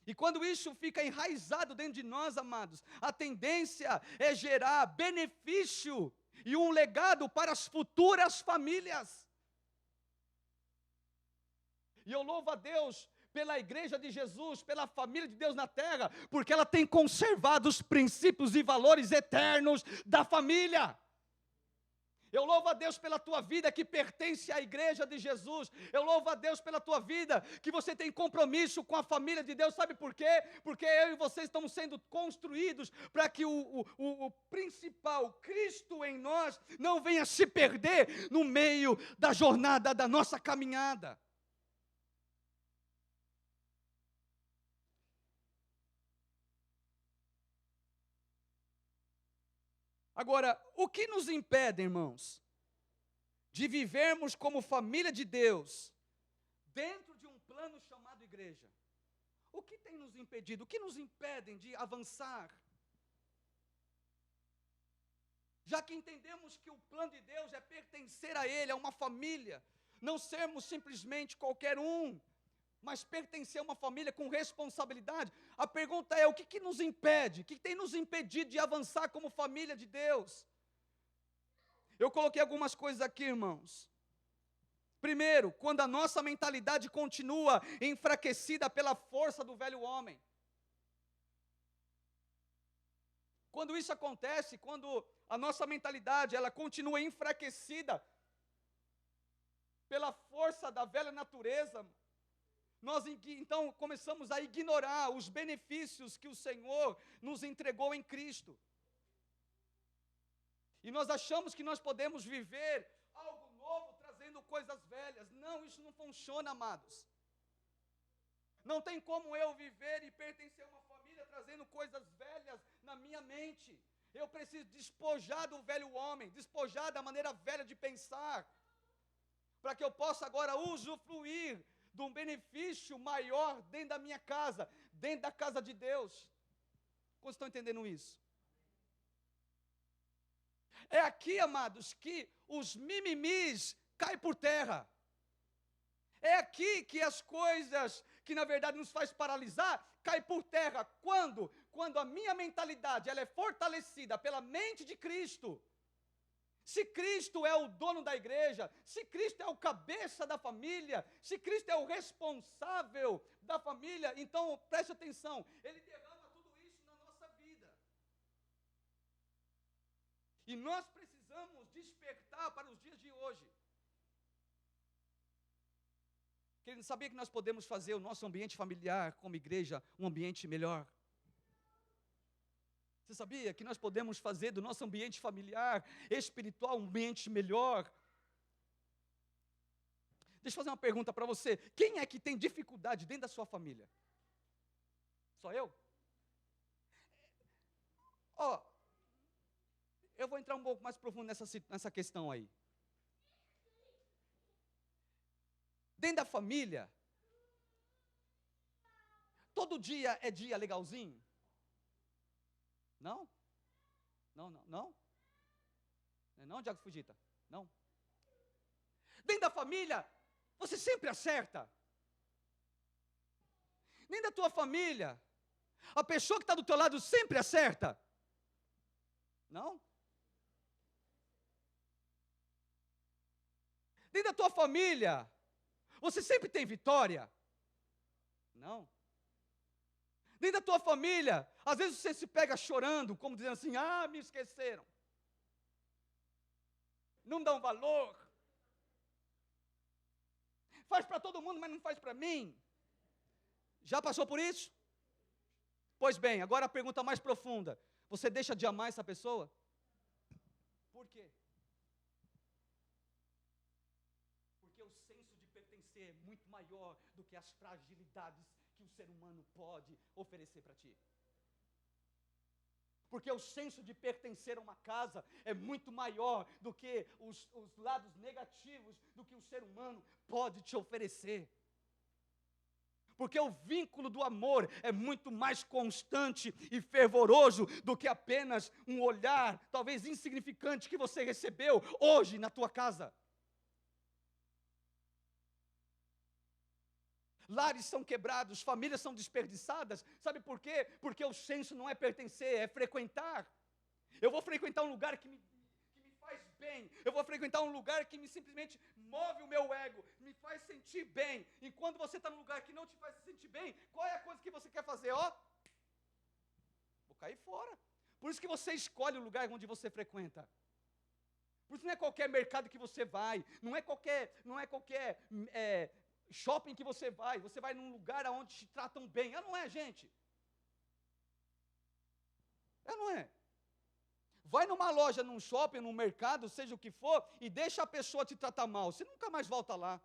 E quando isso fica enraizado dentro de nós, amados, a tendência é gerar benefício e um legado para as futuras famílias. E eu louvo a Deus pela igreja de Jesus, pela família de Deus na terra, porque ela tem conservado os princípios e valores eternos da família. Eu louvo a Deus pela tua vida que pertence à igreja de Jesus. Eu louvo a Deus pela tua vida que você tem compromisso com a família de Deus. Sabe por quê? Porque eu e você estamos sendo construídos para que o principal, Cristo em nós, não venha se perder no meio da jornada da nossa caminhada. Agora, o que nos impede, irmãos, de vivermos como família de Deus, dentro de um plano chamado igreja? O que tem nos impedido? O que nos impede de avançar? Já que entendemos que o plano de Deus é pertencer a Ele, a uma família, não sermos simplesmente qualquer um, mas pertencer a uma família com responsabilidade. A pergunta é: o que nos impede? O que tem nos impedido de avançar como família de Deus? Eu coloquei algumas coisas aqui, irmãos. Primeiro, quando a nossa mentalidade continua enfraquecida pela força do velho homem. Quando isso acontece, quando a nossa mentalidade ela continua enfraquecida pela força da velha natureza, nós então começamos a ignorar os benefícios que o Senhor nos entregou em Cristo. E nós achamos que nós podemos viver algo novo trazendo coisas velhas. Não, isso não funciona, amados. Não tem como eu viver e pertencer a uma família trazendo coisas velhas na minha mente. Eu preciso despojar do velho homem, despojar da maneira velha de pensar, para que eu possa agora usufruir de um benefício maior dentro da minha casa, dentro da casa de Deus. Como estão entendendo isso? É aqui, amados, que os mimimis caem por terra. É aqui que as coisas que na verdade nos faz paralisar, caem por terra. Quando? Quando a minha mentalidade ela é fortalecida pela mente de Cristo. Se Cristo é o dono da igreja, se Cristo é o cabeça da família, se Cristo é o responsável da família, então preste atenção, Ele derrama tudo isso na nossa vida. E nós precisamos despertar para os dias de hoje. Querido, sabia que nós podemos fazer o nosso ambiente familiar, como igreja, um ambiente melhor? Você sabia que nós podemos fazer do nosso ambiente familiar, espiritual, um ambiente melhor? Deixa eu fazer uma pergunta para você. Quem é que tem dificuldade dentro da sua família? Só eu? Ó, eu vou entrar um pouco mais profundo nessa questão aí. Dentro da família, todo dia é dia legalzinho? Não? Não? Não, Diago Fugita? Não. Dentro da família, você sempre acerta. Dentro da tua família, a pessoa que está do teu lado sempre acerta. Não? Dentro da tua família, você sempre tem vitória? Não. Dentro da tua família, às vezes você se pega chorando, como dizendo assim: ah, me esqueceram. Não dão valor. Faz para todo mundo, mas não faz para mim. Já passou por isso? Pois bem, agora a pergunta mais profunda. Você deixa de amar essa pessoa? Por quê? Porque o senso de pertencer é muito maior do que as fragilidades que o ser humano pode oferecer para ti. Porque o senso de pertencer a uma casa é muito maior do que os lados negativos do que o ser humano pode te oferecer. Porque o vínculo do amor é muito mais constante e fervoroso do que apenas um olhar, talvez insignificante, que você recebeu hoje na tua casa. Lares são quebrados, famílias são desperdiçadas. Sabe por quê? Porque o senso não é pertencer, é frequentar. Eu vou frequentar um lugar que me faz bem. Eu vou frequentar um lugar que simplesmente move o meu ego, me faz sentir bem. E quando você está num lugar que não te faz se sentir bem, qual é a coisa que você quer fazer? Ó, vou cair fora. Por isso que você escolhe o lugar onde você frequenta. Por isso não é qualquer mercado que você vai, não é qualquer shopping que você vai num lugar onde te tratam bem. Não é, gente? Não é? Vai numa loja, num shopping, num mercado, seja o que for, e deixa a pessoa te tratar mal. Você nunca mais volta lá.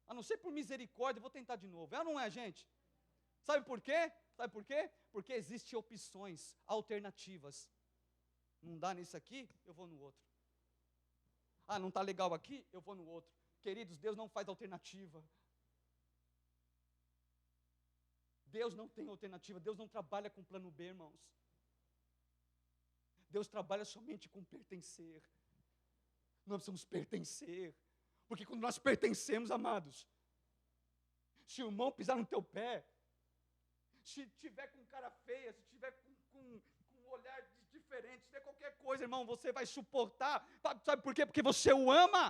A não ser por misericórdia, vou tentar de novo. Não é, gente? Sabe por quê? Sabe por quê? Porque existem opções, alternativas. Não dá nisso aqui, eu vou no outro. Ah, não está legal aqui, eu vou no outro. Queridos, Deus não faz alternativa. Deus não tem alternativa. Deus não trabalha com plano B, irmãos. Deus trabalha somente com pertencer. Nós precisamos pertencer. Porque quando nós pertencemos, amados, se o irmão pisar no teu pé, se tiver com cara feia, se tiver com um olhar diferente, se tiver qualquer coisa, irmão, você vai suportar. Sabe por quê? Porque você o ama.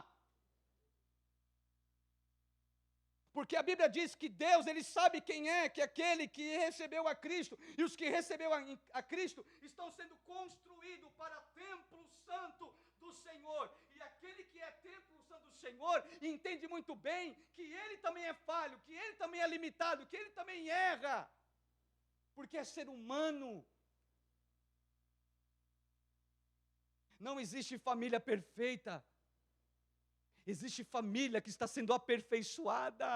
Porque a Bíblia diz que Deus, Ele sabe quem é, que é aquele que recebeu a Cristo, e os que recebeu a Cristo estão sendo construídos para templo santo do Senhor, e aquele que é templo santo do Senhor, entende muito bem que Ele também é falho, que Ele também é limitado, que Ele também erra, porque é ser humano. Não existe família perfeita. Existe família que está sendo aperfeiçoada.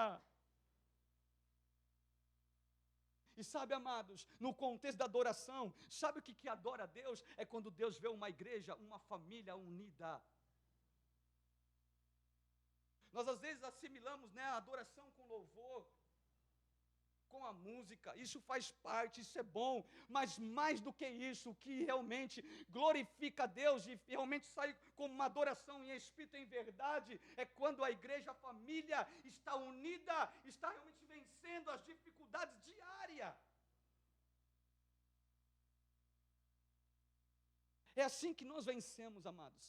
E sabe, amados, no contexto da adoração, sabe o que adora a Deus? É quando Deus vê uma igreja, uma família unida. Nós às vezes assimilamos, a adoração com louvor, com a música, isso faz parte, isso é bom, mas mais do que isso, o que realmente glorifica a Deus e realmente sai como uma adoração em espírito e em verdade, é quando a igreja, a família está unida, está realmente vencendo as dificuldades diárias. É assim que nós vencemos, amados.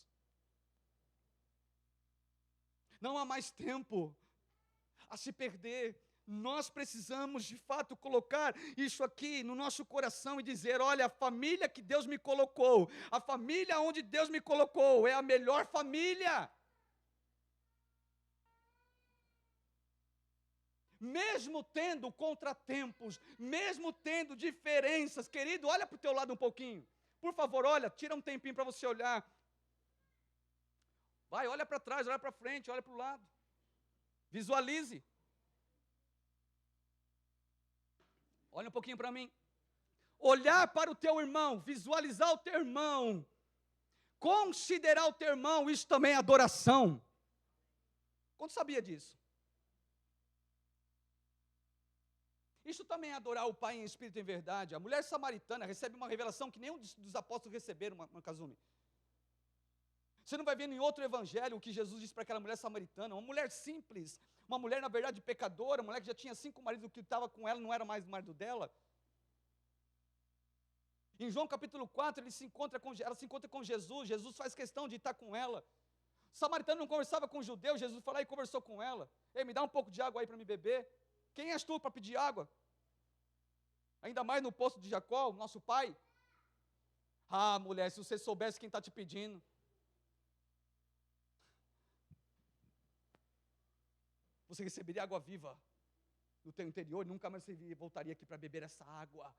Não há mais tempo a se perder. Nós precisamos, de fato, colocar isso aqui no nosso coração e dizer, olha, a família que Deus me colocou, a família onde Deus me colocou, é a melhor família. Mesmo tendo contratempos, mesmo tendo diferenças, querido, olha para o teu lado um pouquinho. Por favor, olha, tira um tempinho para você olhar. Vai, olha para trás, olha para frente, olha para o lado. Visualize. Olha um pouquinho para mim. Olhar para o teu irmão, visualizar o teu irmão, considerar o teu irmão, isso também é adoração. Quanto sabia disso? Isso também é adorar o Pai em espírito e em verdade. A mulher samaritana recebe uma revelação que nenhum dos apóstolos receberam, Makazumi. Você não vai ver em outro evangelho o que Jesus disse para aquela mulher samaritana, uma mulher simples, uma mulher, na verdade, pecadora, uma mulher que já tinha 5 maridos, o que estava com ela não era mais o marido dela. Em João capítulo 4, ela se encontra com Jesus, Jesus faz questão de estar com ela. O samaritano não conversava com o judeu, Jesus foi lá e conversou com ela. Ei, me dá um pouco de água aí para me beber. Quem és tu para pedir água? Ainda mais no poço de Jacó, nosso pai. Ah, mulher, se você soubesse quem está te pedindo. Você receberia água viva no teu interior, nunca mais você voltaria aqui para beber essa água.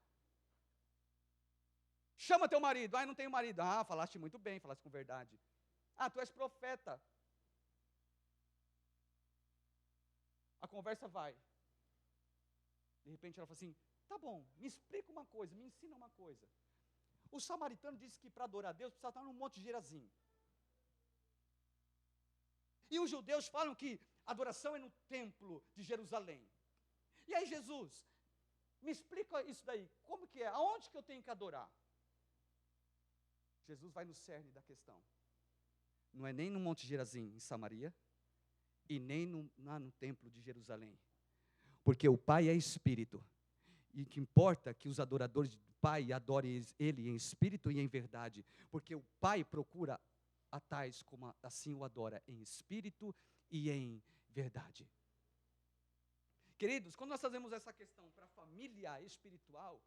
Chama teu marido. Ah, não tenho marido. Ah, falaste muito bem, falaste com verdade. Ah, tu és profeta. A conversa vai. De repente ela fala assim, tá bom, me explica uma coisa, me ensina uma coisa. O samaritano disse que para adorar a Deus precisava estar num monte de Gerazim. E os judeus falam que adoração é no templo de Jerusalém. E aí Jesus, me explica isso daí, como que é, aonde que eu tenho que adorar? Jesus vai no cerne da questão. Não é nem no Monte Gerazim, em Samaria, e nem lá no templo de Jerusalém. Porque o Pai é Espírito, e o que importa é que os adoradores do Pai adorem Ele em Espírito e em verdade, porque o Pai procura a tais como assim o adora, em Espírito e em verdade. Queridos, quando nós fazemos essa questão para a família espiritual,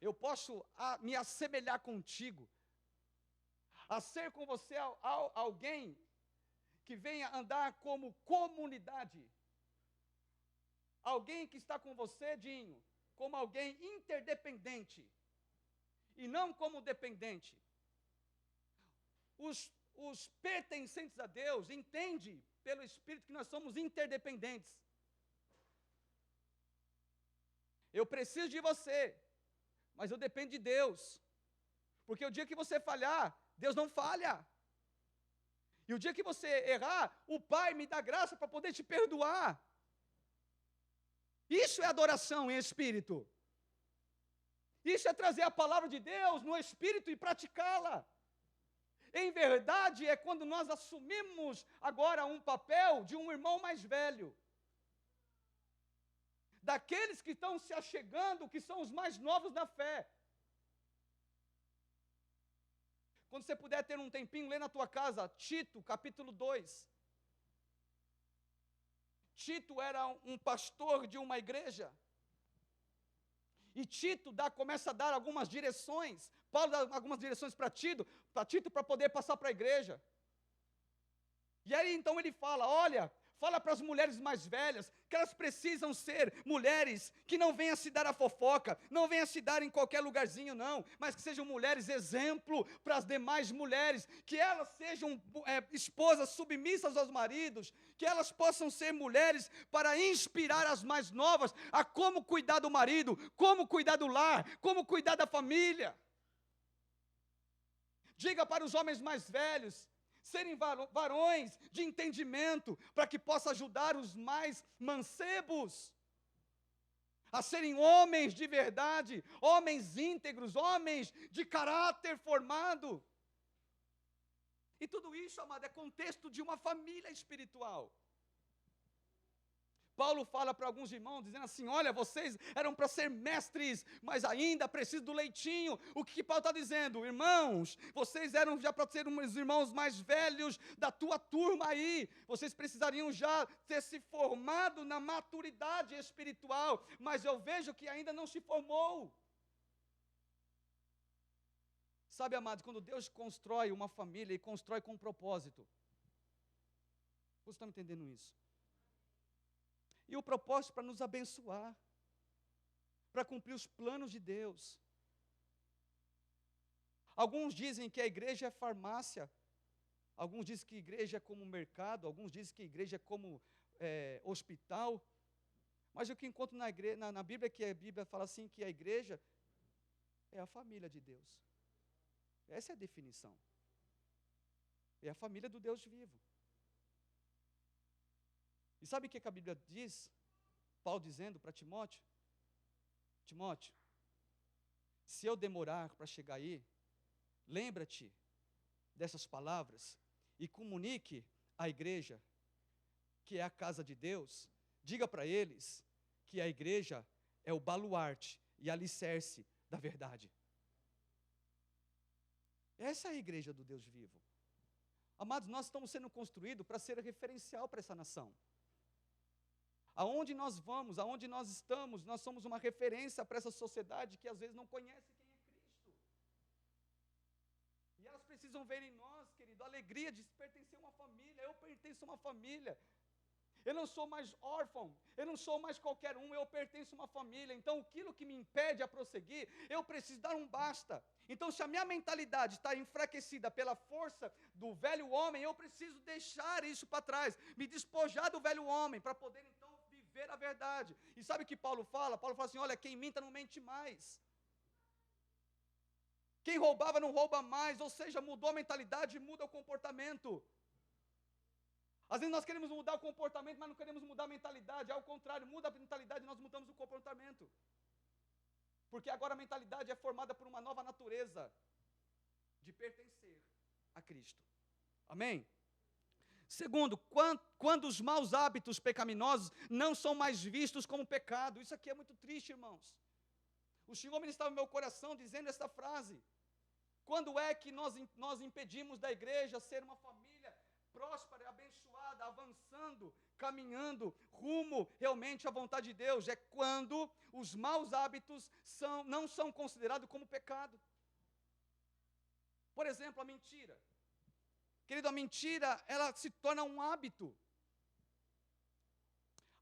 eu posso me assemelhar contigo, a ser com você alguém que venha andar como comunidade, alguém que está com você, Dinho, como alguém interdependente, e não como dependente. Os pertencentes a Deus entendem pelo Espírito que nós somos interdependentes. Eu preciso de você, mas eu dependo de Deus. Porque o dia que você falhar, Deus não falha. E o dia que você errar, o Pai me dá graça para poder te perdoar. Isso é adoração em espírito. Isso é trazer a palavra de Deus no Espírito e praticá-la. Em verdade, é quando nós assumimos agora um papel de um irmão mais velho. Daqueles que estão se achegando, que são os mais novos na fé. Quando você puder ter um tempinho, lê na tua casa, Tito, capítulo 2. Tito era um pastor de uma igreja. E Tito começa a dar algumas direções. Paulo dá algumas direções para Tito para poder passar para a igreja. E aí então ele fala, olha, fala para as mulheres mais velhas, que elas precisam ser mulheres que não venham se dar a fofoca, não venham se dar em qualquer lugarzinho não, mas que sejam mulheres exemplo para as demais mulheres, que elas sejam esposas submissas aos maridos, que elas possam ser mulheres para inspirar as mais novas a como cuidar do marido, como cuidar do lar, como cuidar da família. Diga para os homens mais velhos, serem varões de entendimento, para que possa ajudar os mais mancebos a serem homens de verdade, homens íntegros, homens de caráter formado. E tudo isso, amado, é contexto de uma família espiritual. Paulo fala para alguns irmãos, dizendo assim, olha, vocês eram para ser mestres, mas ainda precisam do leitinho. O que Paulo está dizendo? Irmãos, vocês eram já para ser os irmãos mais velhos da tua turma aí. Vocês precisariam já ter se formado na maturidade espiritual, mas eu vejo que ainda não se formou. Sabe, amados, quando Deus constrói uma família, Ele constrói com um propósito. Vocês estão entendendo isso? E o propósito para nos abençoar, para cumprir os planos de Deus. Alguns dizem que a igreja é farmácia, alguns dizem que a igreja é como mercado, alguns dizem que a igreja é como hospital. Mas o que encontro na Bíblia é que a Bíblia fala assim, que a igreja é a família de Deus. Essa é a definição. É a família do Deus vivo. E sabe o que a Bíblia diz? Paulo dizendo para Timóteo, Timóteo, se eu demorar para chegar aí, lembra-te dessas palavras e comunique à igreja, que é a casa de Deus, diga para eles que a igreja é o baluarte e alicerce da verdade. Essa é a igreja do Deus vivo. Amados, nós estamos sendo construídos para ser referencial para essa nação. Aonde nós vamos, aonde nós estamos, nós somos uma referência para essa sociedade que às vezes não conhece quem é Cristo. E elas precisam ver em nós, querido, a alegria de pertencer a uma família. Eu pertenço a uma família. Eu não sou mais órfão, eu não sou mais qualquer um, eu pertenço a uma família. Então, aquilo que me impede a prosseguir, eu preciso dar um basta. Então, se a minha mentalidade está enfraquecida pela força do velho homem, eu preciso deixar isso para trás, me despojar do velho homem, para poder então viver a verdade. E sabe o que Paulo fala? Paulo fala assim, olha, quem minta não mente mais. Quem roubava não rouba mais, ou seja, mudou a mentalidade, muda o comportamento. Às vezes nós queremos mudar o comportamento, mas não queremos mudar a mentalidade. Ao contrário, muda a mentalidade e nós mudamos o comportamento. Porque agora a mentalidade é formada por uma nova natureza de pertencer a Cristo. Amém? Segundo, quando os maus hábitos pecaminosos não são mais vistos como pecado. Isso aqui é muito triste, irmãos. O Senhor ministrava no meu coração dizendo esta frase. Quando é que nós impedimos da igreja ser uma família próspera, abençoada, avançando, caminhando rumo realmente à vontade de Deus? É quando os maus hábitos não são considerados como pecado. Por exemplo, a mentira. Querido, a mentira, ela se torna um hábito.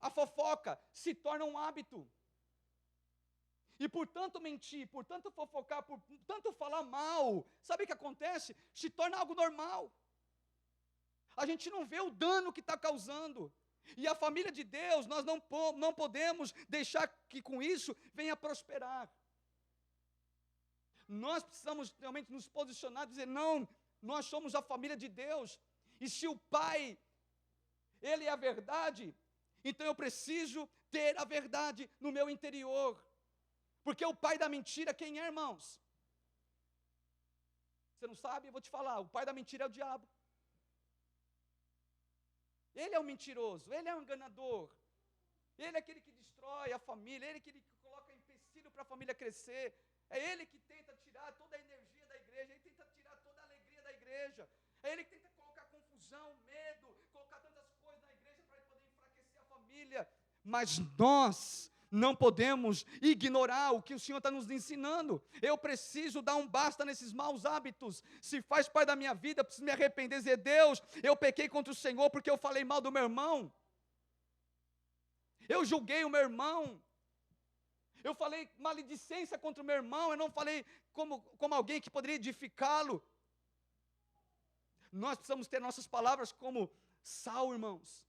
A fofoca se torna um hábito. E por tanto mentir, por tanto fofocar, por tanto falar mal, sabe o que acontece? Se torna algo normal. A gente não vê o dano que está causando. E a família de Deus, nós não podemos deixar que com isso venha prosperar. Nós precisamos realmente nos posicionar e dizer, não, nós somos a família de Deus. E se o Pai, Ele é a verdade, então eu preciso ter a verdade no meu interior. Porque o pai da mentira, quem é, irmãos? Você não sabe? Eu vou te falar, o pai da mentira é o diabo. Ele é o mentiroso, ele é o enganador. Ele é aquele que destrói a família, ele é aquele que coloca empecilho para a família crescer. É ele que tenta tirar toda a energia da igreja, ele tenta tirar toda a alegria da igreja. É ele que tenta colocar confusão, medo, colocar tantas coisas na igreja para poder enfraquecer a família. Mas nós não podemos ignorar o que o Senhor está nos ensinando. Eu preciso dar um basta nesses maus hábitos. Se faz parte da minha vida, eu preciso me arrepender e dizer: Deus, eu pequei contra o Senhor porque eu falei mal do meu irmão. Eu julguei o meu irmão. Eu falei maledicência contra o meu irmão. Eu não falei como alguém que poderia edificá-lo. Nós precisamos ter nossas palavras como sal, irmãos.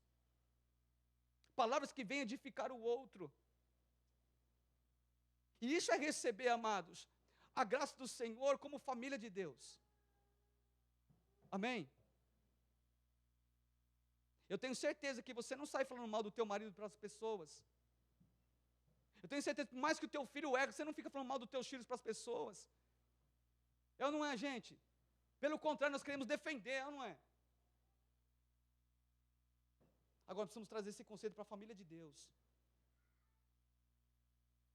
Palavras que venham edificar o outro. E isso é receber, amados, a graça do Senhor como família de Deus. Amém? Eu tenho certeza que você não sai falando mal do teu marido para as pessoas. Eu tenho certeza que por mais que o teu filho erre, você não fica falando mal dos teus filhos para as pessoas. É ou não é, gente? Pelo contrário, nós queremos defender, é ou não é? Agora precisamos trazer esse conceito para a família de Deus.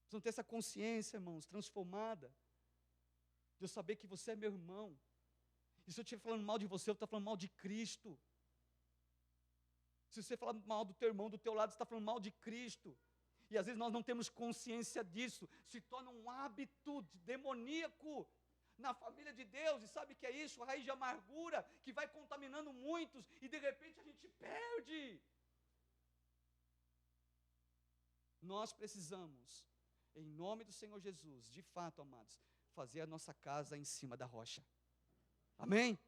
Precisamos ter essa consciência, irmãos, transformada. De eu saber que você é meu irmão. E se eu estiver falando mal de você, eu estou falando mal de Cristo. Se você falar mal do teu irmão do teu lado, você está falando mal de Cristo. E às vezes nós não temos consciência disso. Se torna um hábito demoníaco na família de Deus. E sabe o que é isso? A raiz de amargura que vai contaminando muitos. E de repente a gente perde. Nós precisamos, em nome do Senhor Jesus, de fato, amados, fazer a nossa casa em cima da rocha. Amém?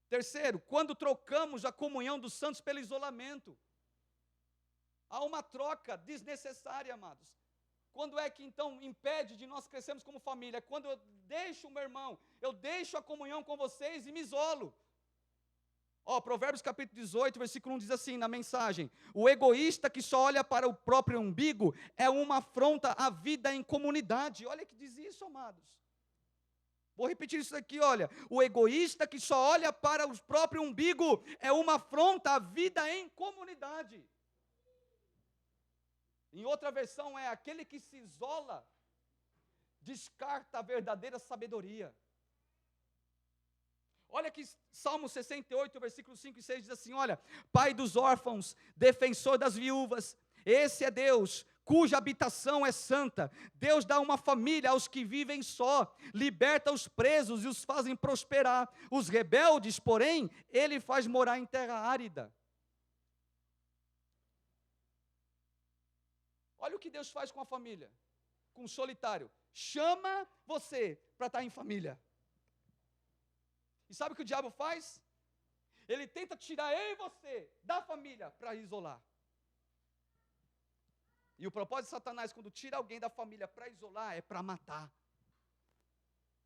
Terceiro, quando trocamos a comunhão dos santos pelo isolamento, há uma troca desnecessária, amados. Quando é que então impede de nós crescermos como família? Quando eu deixo o meu irmão, eu deixo a comunhão com vocês e me isolo. Provérbios capítulo 18, versículo 1 diz assim na mensagem: o egoísta que só olha para o próprio umbigo é uma afronta à vida em comunidade. Olha que diz isso, amados. Vou repetir isso aqui, olha. O egoísta que só olha para o próprio umbigo é uma afronta à vida em comunidade. Em outra versão é: aquele que se isola descarta a verdadeira sabedoria. Olha que Salmo 68, versículos 5 e 6 diz assim: olha, Pai dos órfãos, defensor das viúvas, esse é Deus, cuja habitação é santa. Deus dá uma família aos que vivem só, liberta os presos e os fazem prosperar. Os rebeldes, porém, Ele faz morar em terra árida. Olha o que Deus faz com a família, com o solitário. Chama você para estar em família. E sabe o que o diabo faz? Ele tenta tirar eu e você da família para isolar. E o propósito de Satanás, quando tira alguém da família para isolar, é para matar.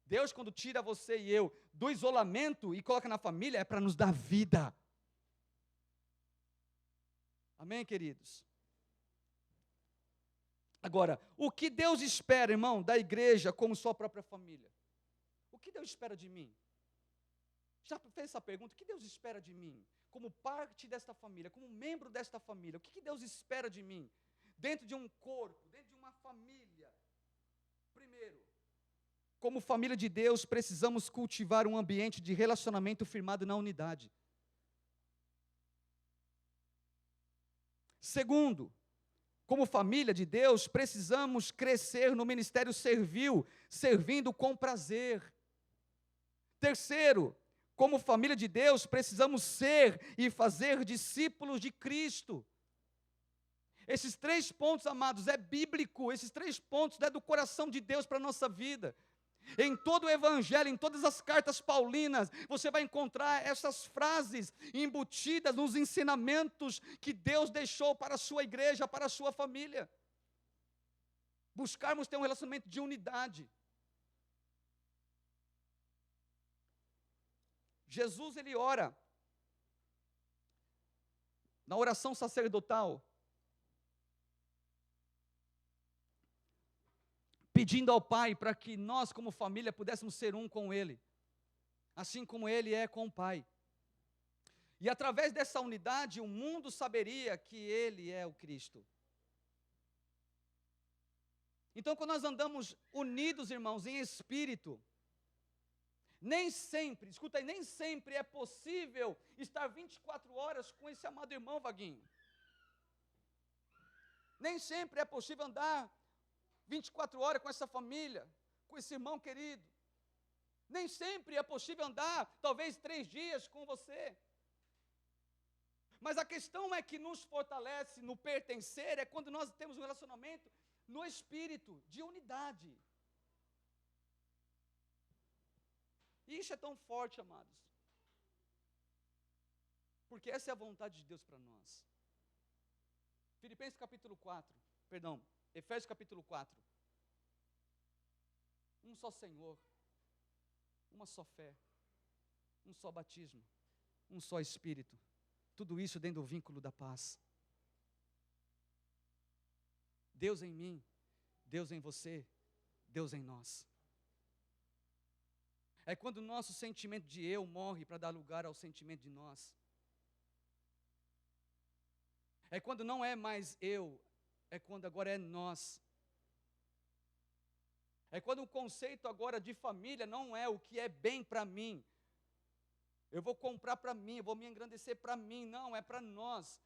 Deus, quando tira você e eu do isolamento e coloca na família, é para nos dar vida. Amém, queridos? Agora, o que Deus espera, irmão, da igreja como sua própria família? O que Deus espera de mim? Já fez essa pergunta? O que Deus espera de mim? Como parte desta família, como membro desta família, o que Deus espera de mim? Dentro de um corpo, dentro de uma família. Primeiro, como família de Deus, precisamos cultivar um ambiente de relacionamento firmado na unidade. Segundo, como família de Deus, precisamos crescer no ministério servil, servindo com prazer. Terceiro, como família de Deus, precisamos ser e fazer discípulos de Cristo. Esses 3 pontos, amados, é bíblico. Esses 3 pontos é do coração de Deus para a nossa vida. Em todo o evangelho, em todas as cartas paulinas, você vai encontrar essas frases embutidas nos ensinamentos que Deus deixou para a sua igreja, para a sua família. Buscarmos ter um relacionamento de unidade. Jesus, ele ora na oração sacerdotal. pedindo ao Pai para que nós, como família, pudéssemos ser um com Ele, assim como Ele é com o Pai. E através dessa unidade, o mundo saberia que Ele é o Cristo. Então, quando nós andamos unidos, irmãos, em espírito, nem sempre, escuta aí, nem sempre é possível estar 24 horas com esse amado irmão Vaguinho. Nem sempre é possível andar 24 horas com essa família, com esse irmão querido. Nem sempre é possível andar, talvez 3 dias com você. Mas a questão é que nos fortalece no pertencer, é quando nós temos um relacionamento no espírito, de unidade. E isso é tão forte, amados. Porque essa é a vontade de Deus para nós. Filipenses capítulo 4, Efésios capítulo 4. Um só Senhor, uma só fé, um só batismo, um só Espírito. Tudo isso dentro do vínculo da paz. Deus em mim, Deus em você, Deus em nós. É quando o nosso sentimento de eu morre para dar lugar ao sentimento de nós. É quando não é mais eu, é quando agora é nós. É quando o conceito agora de família não é o que é bem para mim. Eu vou comprar para mim, eu vou me engrandecer para mim. Não, é para nós.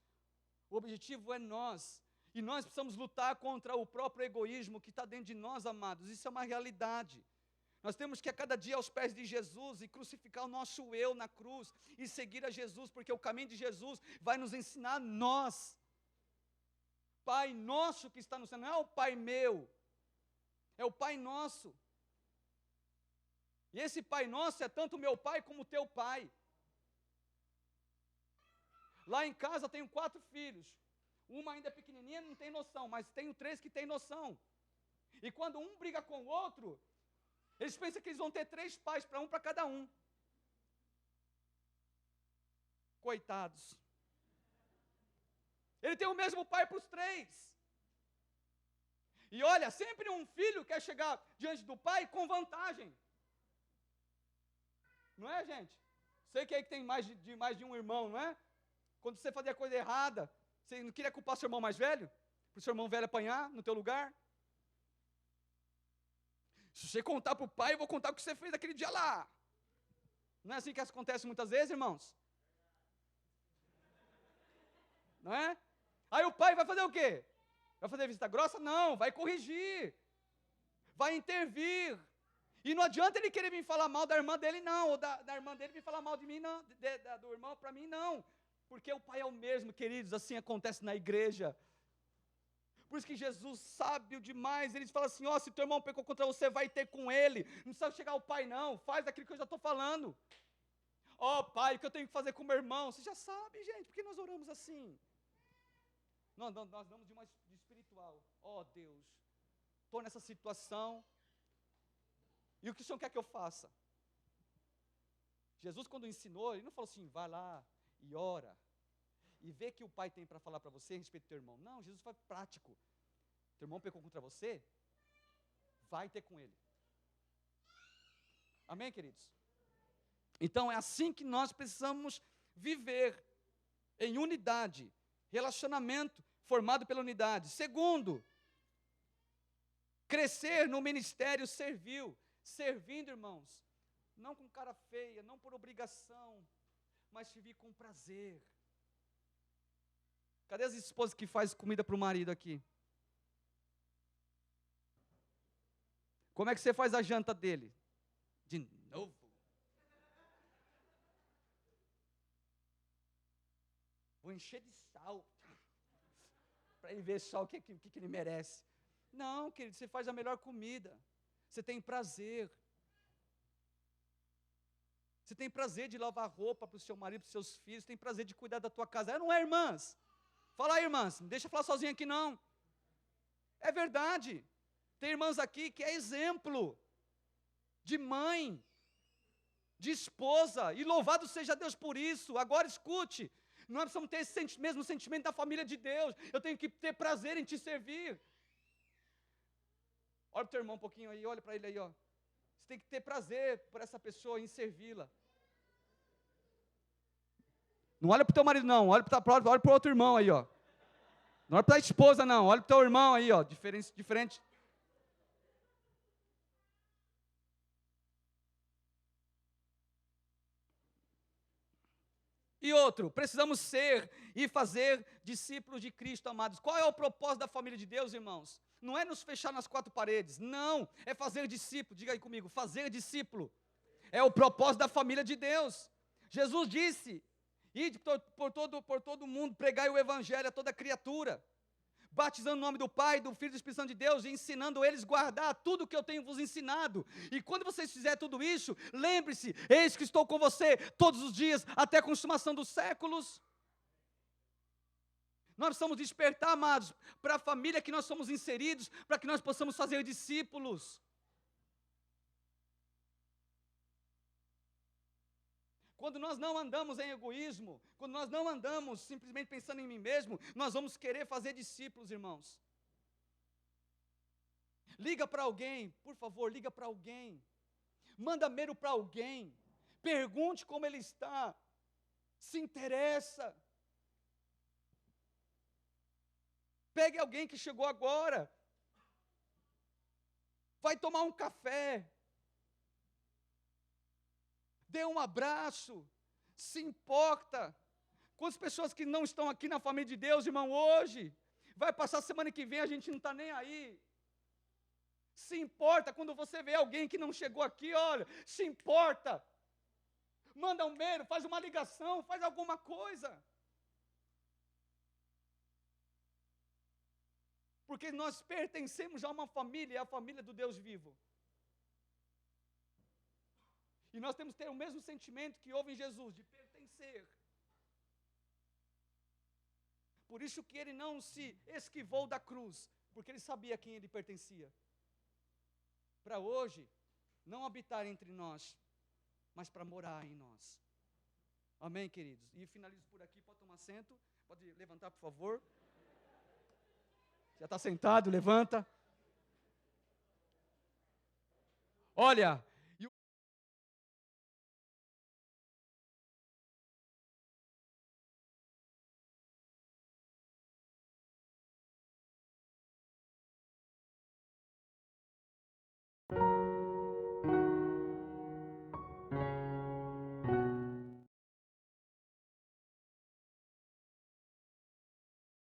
O objetivo é nós. E nós precisamos lutar contra o próprio egoísmo que está dentro de nós, amados. Isso é uma realidade. Nós temos que a cada dia aos pés de Jesus e crucificar o nosso eu na cruz e seguir a Jesus, porque o caminho de Jesus vai nos ensinar nós. Pai nosso que está no céu, não é o Pai meu, é o Pai nosso. E esse Pai nosso é tanto o meu pai como o teu pai. Lá em casa eu tenho 4 filhos. Uma ainda é pequenininha, não tem noção, mas tenho 3 que têm noção. E quando um briga com o outro, eles pensam que eles vão ter 3 pais, para cada um. Coitados. Ele tem o mesmo pai para os 3. E olha, sempre um filho quer chegar diante do pai com vantagem. Não é, gente? Sei que aí que tem mais de um irmão, não é? Quando você fazia coisa errada, você não queria culpar seu irmão mais velho? Para o seu irmão velho apanhar no teu lugar? Se você contar para o pai, eu vou contar o que você fez aquele dia lá. Não é assim que acontece muitas vezes, irmãos? Não é? Aí o pai vai fazer o quê? Vai fazer vista grossa? Não, vai corrigir. Vai intervir. E não adianta ele querer vir falar mal da irmã dele, não. Ou da irmã dele vir falar mal de mim, não. Do irmão para mim, não. Porque o pai é o mesmo, queridos. Assim acontece na igreja. Por isso que Jesus, sábio demais, ele fala assim, se teu irmão pecou contra você, vai ter com ele. Não precisa chegar ao pai, não. Faz aquilo que eu já estou falando. Pai, o que eu tenho que fazer com meu irmão? Você já sabe, gente, por que nós oramos assim? Nós damos de espiritual. Deus, estou nessa situação. E o que o Senhor quer que eu faça? Jesus, quando ensinou, ele não falou assim, vai lá e ora. E vê que o pai tem para falar para você a respeito do teu irmão. Não, Jesus foi prático. Teu irmão pecou contra você, vai ter com ele. Amém, queridos? Então é assim que nós precisamos viver, em unidade, relacionamento formado pela unidade. Segundo, crescer no ministério servindo, irmãos, não com cara feia, não por obrigação, mas servir com prazer. Cadê as esposas que fazem comida para o marido aqui? Como é que você faz a janta dele? De novo? Vou encher de sal, para ele ver só o que ele merece. Não, querido, você faz a melhor comida. Você tem prazer. Você tem prazer de lavar roupa para o seu marido, para os seus filhos. Você tem prazer de cuidar da tua casa. Não é, irmãs? Fala aí, irmãs. Não deixa eu falar sozinha aqui, não. É verdade. Tem irmãs aqui que é exemplo de mãe, de esposa. E louvado seja Deus por isso. Agora escute. Nós precisamos ter esse mesmo sentimento da família de Deus. Eu tenho que ter prazer em te servir. Olha para o teu irmão um pouquinho aí, olha para ele aí, ó. Você tem que ter prazer por essa pessoa em servi-la. Não olha para o teu marido, não. Olha para o outro irmão aí, ó. Não olha para a esposa, não. Olha para o teu irmão aí, ó. Diferente. E outro, precisamos ser e fazer discípulos de Cristo, amados. Qual é o propósito da família de Deus, irmãos? Não é nos fechar nas quatro paredes. Não, é fazer discípulo. Diga aí comigo, fazer discípulo. É o propósito da família de Deus. Jesus disse: ide por todo mundo, pregai o evangelho a toda criatura, batizando o nome do Pai, do Filho e do Espírito Santo de Deus, e ensinando eles a guardar tudo o que eu tenho vos ensinado. E quando vocês fizerem tudo isso, lembre-se, eis que estou com você todos os dias, até a consumação dos séculos. Nós precisamos despertar, amados, para a família que nós somos inseridos, para que nós possamos fazer discípulos. Quando nós não andamos em egoísmo, quando nós não andamos simplesmente pensando em mim mesmo, nós vamos querer fazer discípulos, irmãos. Liga para alguém, por favor, liga para alguém. Manda e-mail para alguém. Pergunte como ele está. Se interessa. Pegue alguém que chegou agora. Vai tomar um café. Dê um abraço. Se importa. Quantas pessoas que não estão aqui na família de Deus, irmão, hoje, vai passar semana que vem, a gente não está nem aí. Se importa quando você vê alguém que não chegou aqui, olha, se importa. Manda um e-mail, faz uma ligação, faz alguma coisa. Porque nós pertencemos a uma família, é a família do Deus vivo. E nós temos que ter o mesmo sentimento que houve em Jesus, de pertencer. Por isso que ele não se esquivou da cruz, porque ele sabia a quem ele pertencia. Para hoje, não habitar entre nós, mas para morar em nós. Amém, queridos? E finalizo por aqui, pode tomar assento, pode levantar, por favor. Já está sentado, levanta. Olha,